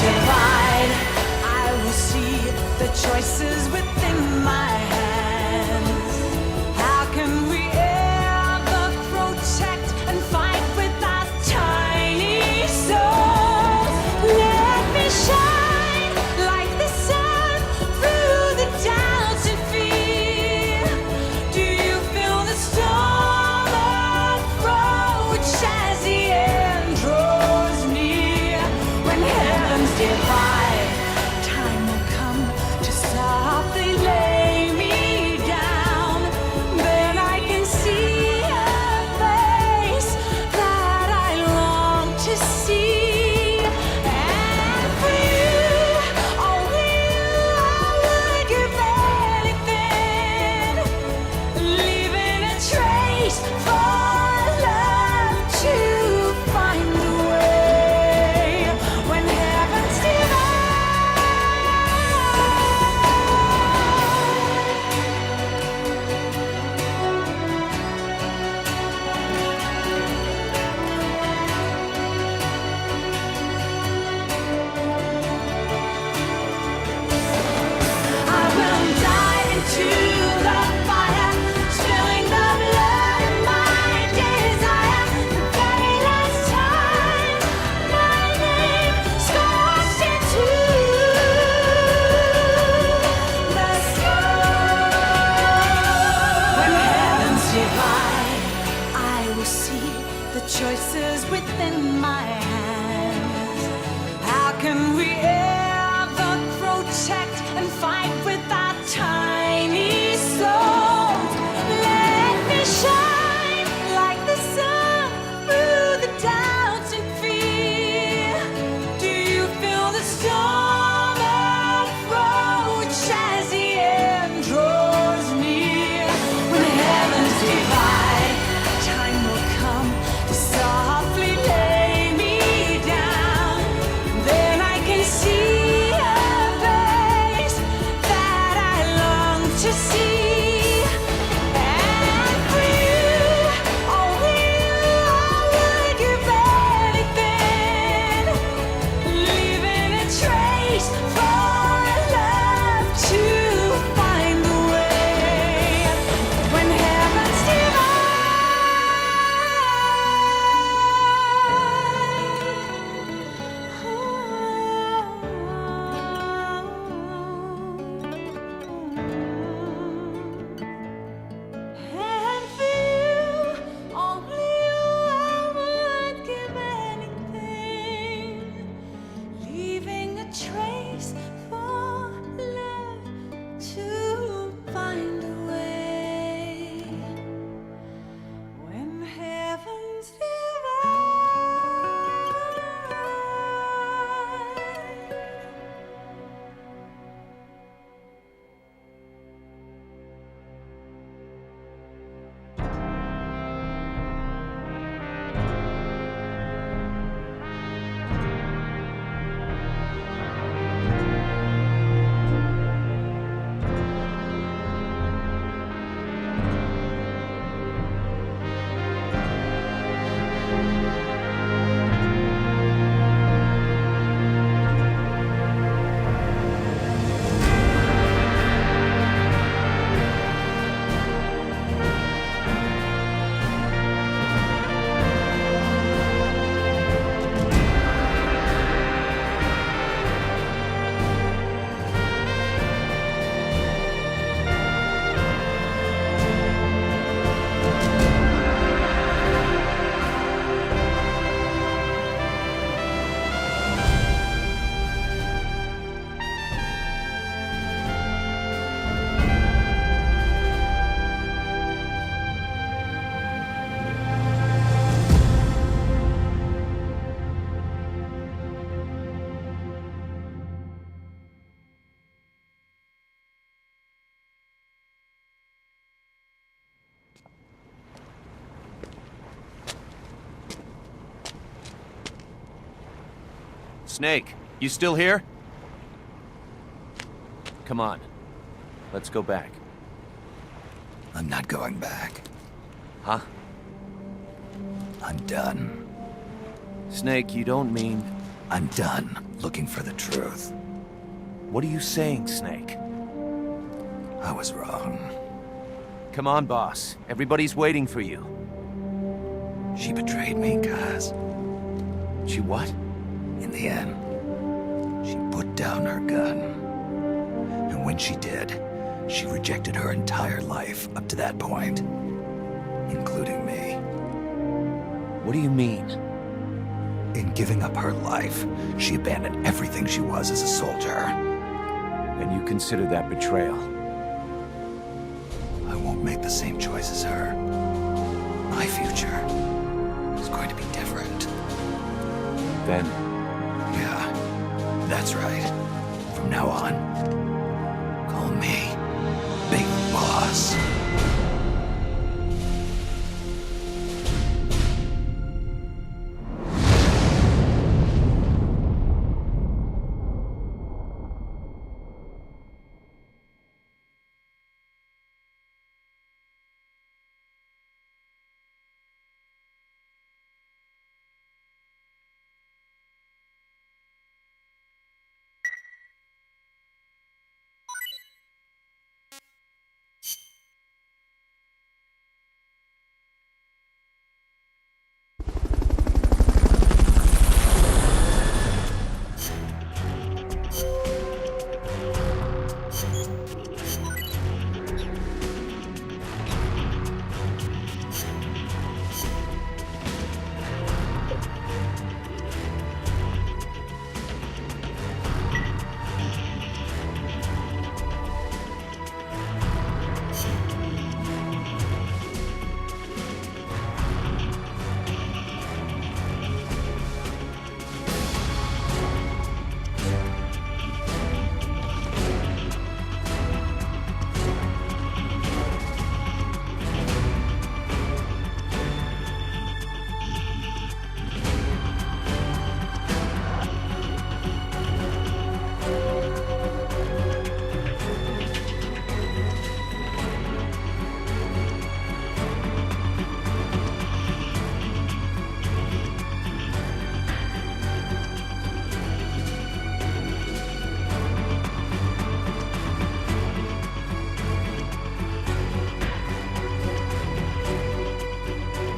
U: divide, I will see the choices within my hands. How can we ever protect and fight with our tiny souls? Let me shine like the sun through the doubts and fear. Do you feel the storm approach as the end draws near? When heavens divide, time will come to softly lay me down. Then I can see a face that I long to see. And for you, only you, I would give anything, leaving a trace for love to find a way. When heavens I will dive into the fire, spilling the blood of my desire. The very last time, my name scorched into the sky. When heavens divide, I will see the choices within my hands. How can we ever protect and fight with our tiny souls? Let me shine like the sun through the doubts and fear. Do you feel the storm approach as the end draws near? When heavens divide, time will come to softly lay me down. Then I can see a face that I long to see. And for you, only you, I would give anything, leaving a trace for love to find a way. When heavens And for you, only you, I would give anything, leaving a trace for love to find a way. When heavens
N: Snake, you still here? Come on. Let's go back.
C: I'm not going back.
N: Huh?
C: I'm done.
N: Snake, you don't mean...
C: I'm done looking for the truth.
N: What are you saying, Snake?
C: I was wrong.
N: Come on, boss. Everybody's waiting for you.
C: She betrayed me, Kaz.
N: She what?
C: In the end, she put down her gun. And when she did, she rejected her entire life up to that point, including me.
N: What do you mean?
C: In giving up her life, she abandoned everything she was as a soldier.
N: And you consider that betrayal?
C: I won't make the same choice as her. My future is going to be different.
N: Then?
C: Yeah, that's right. From now on,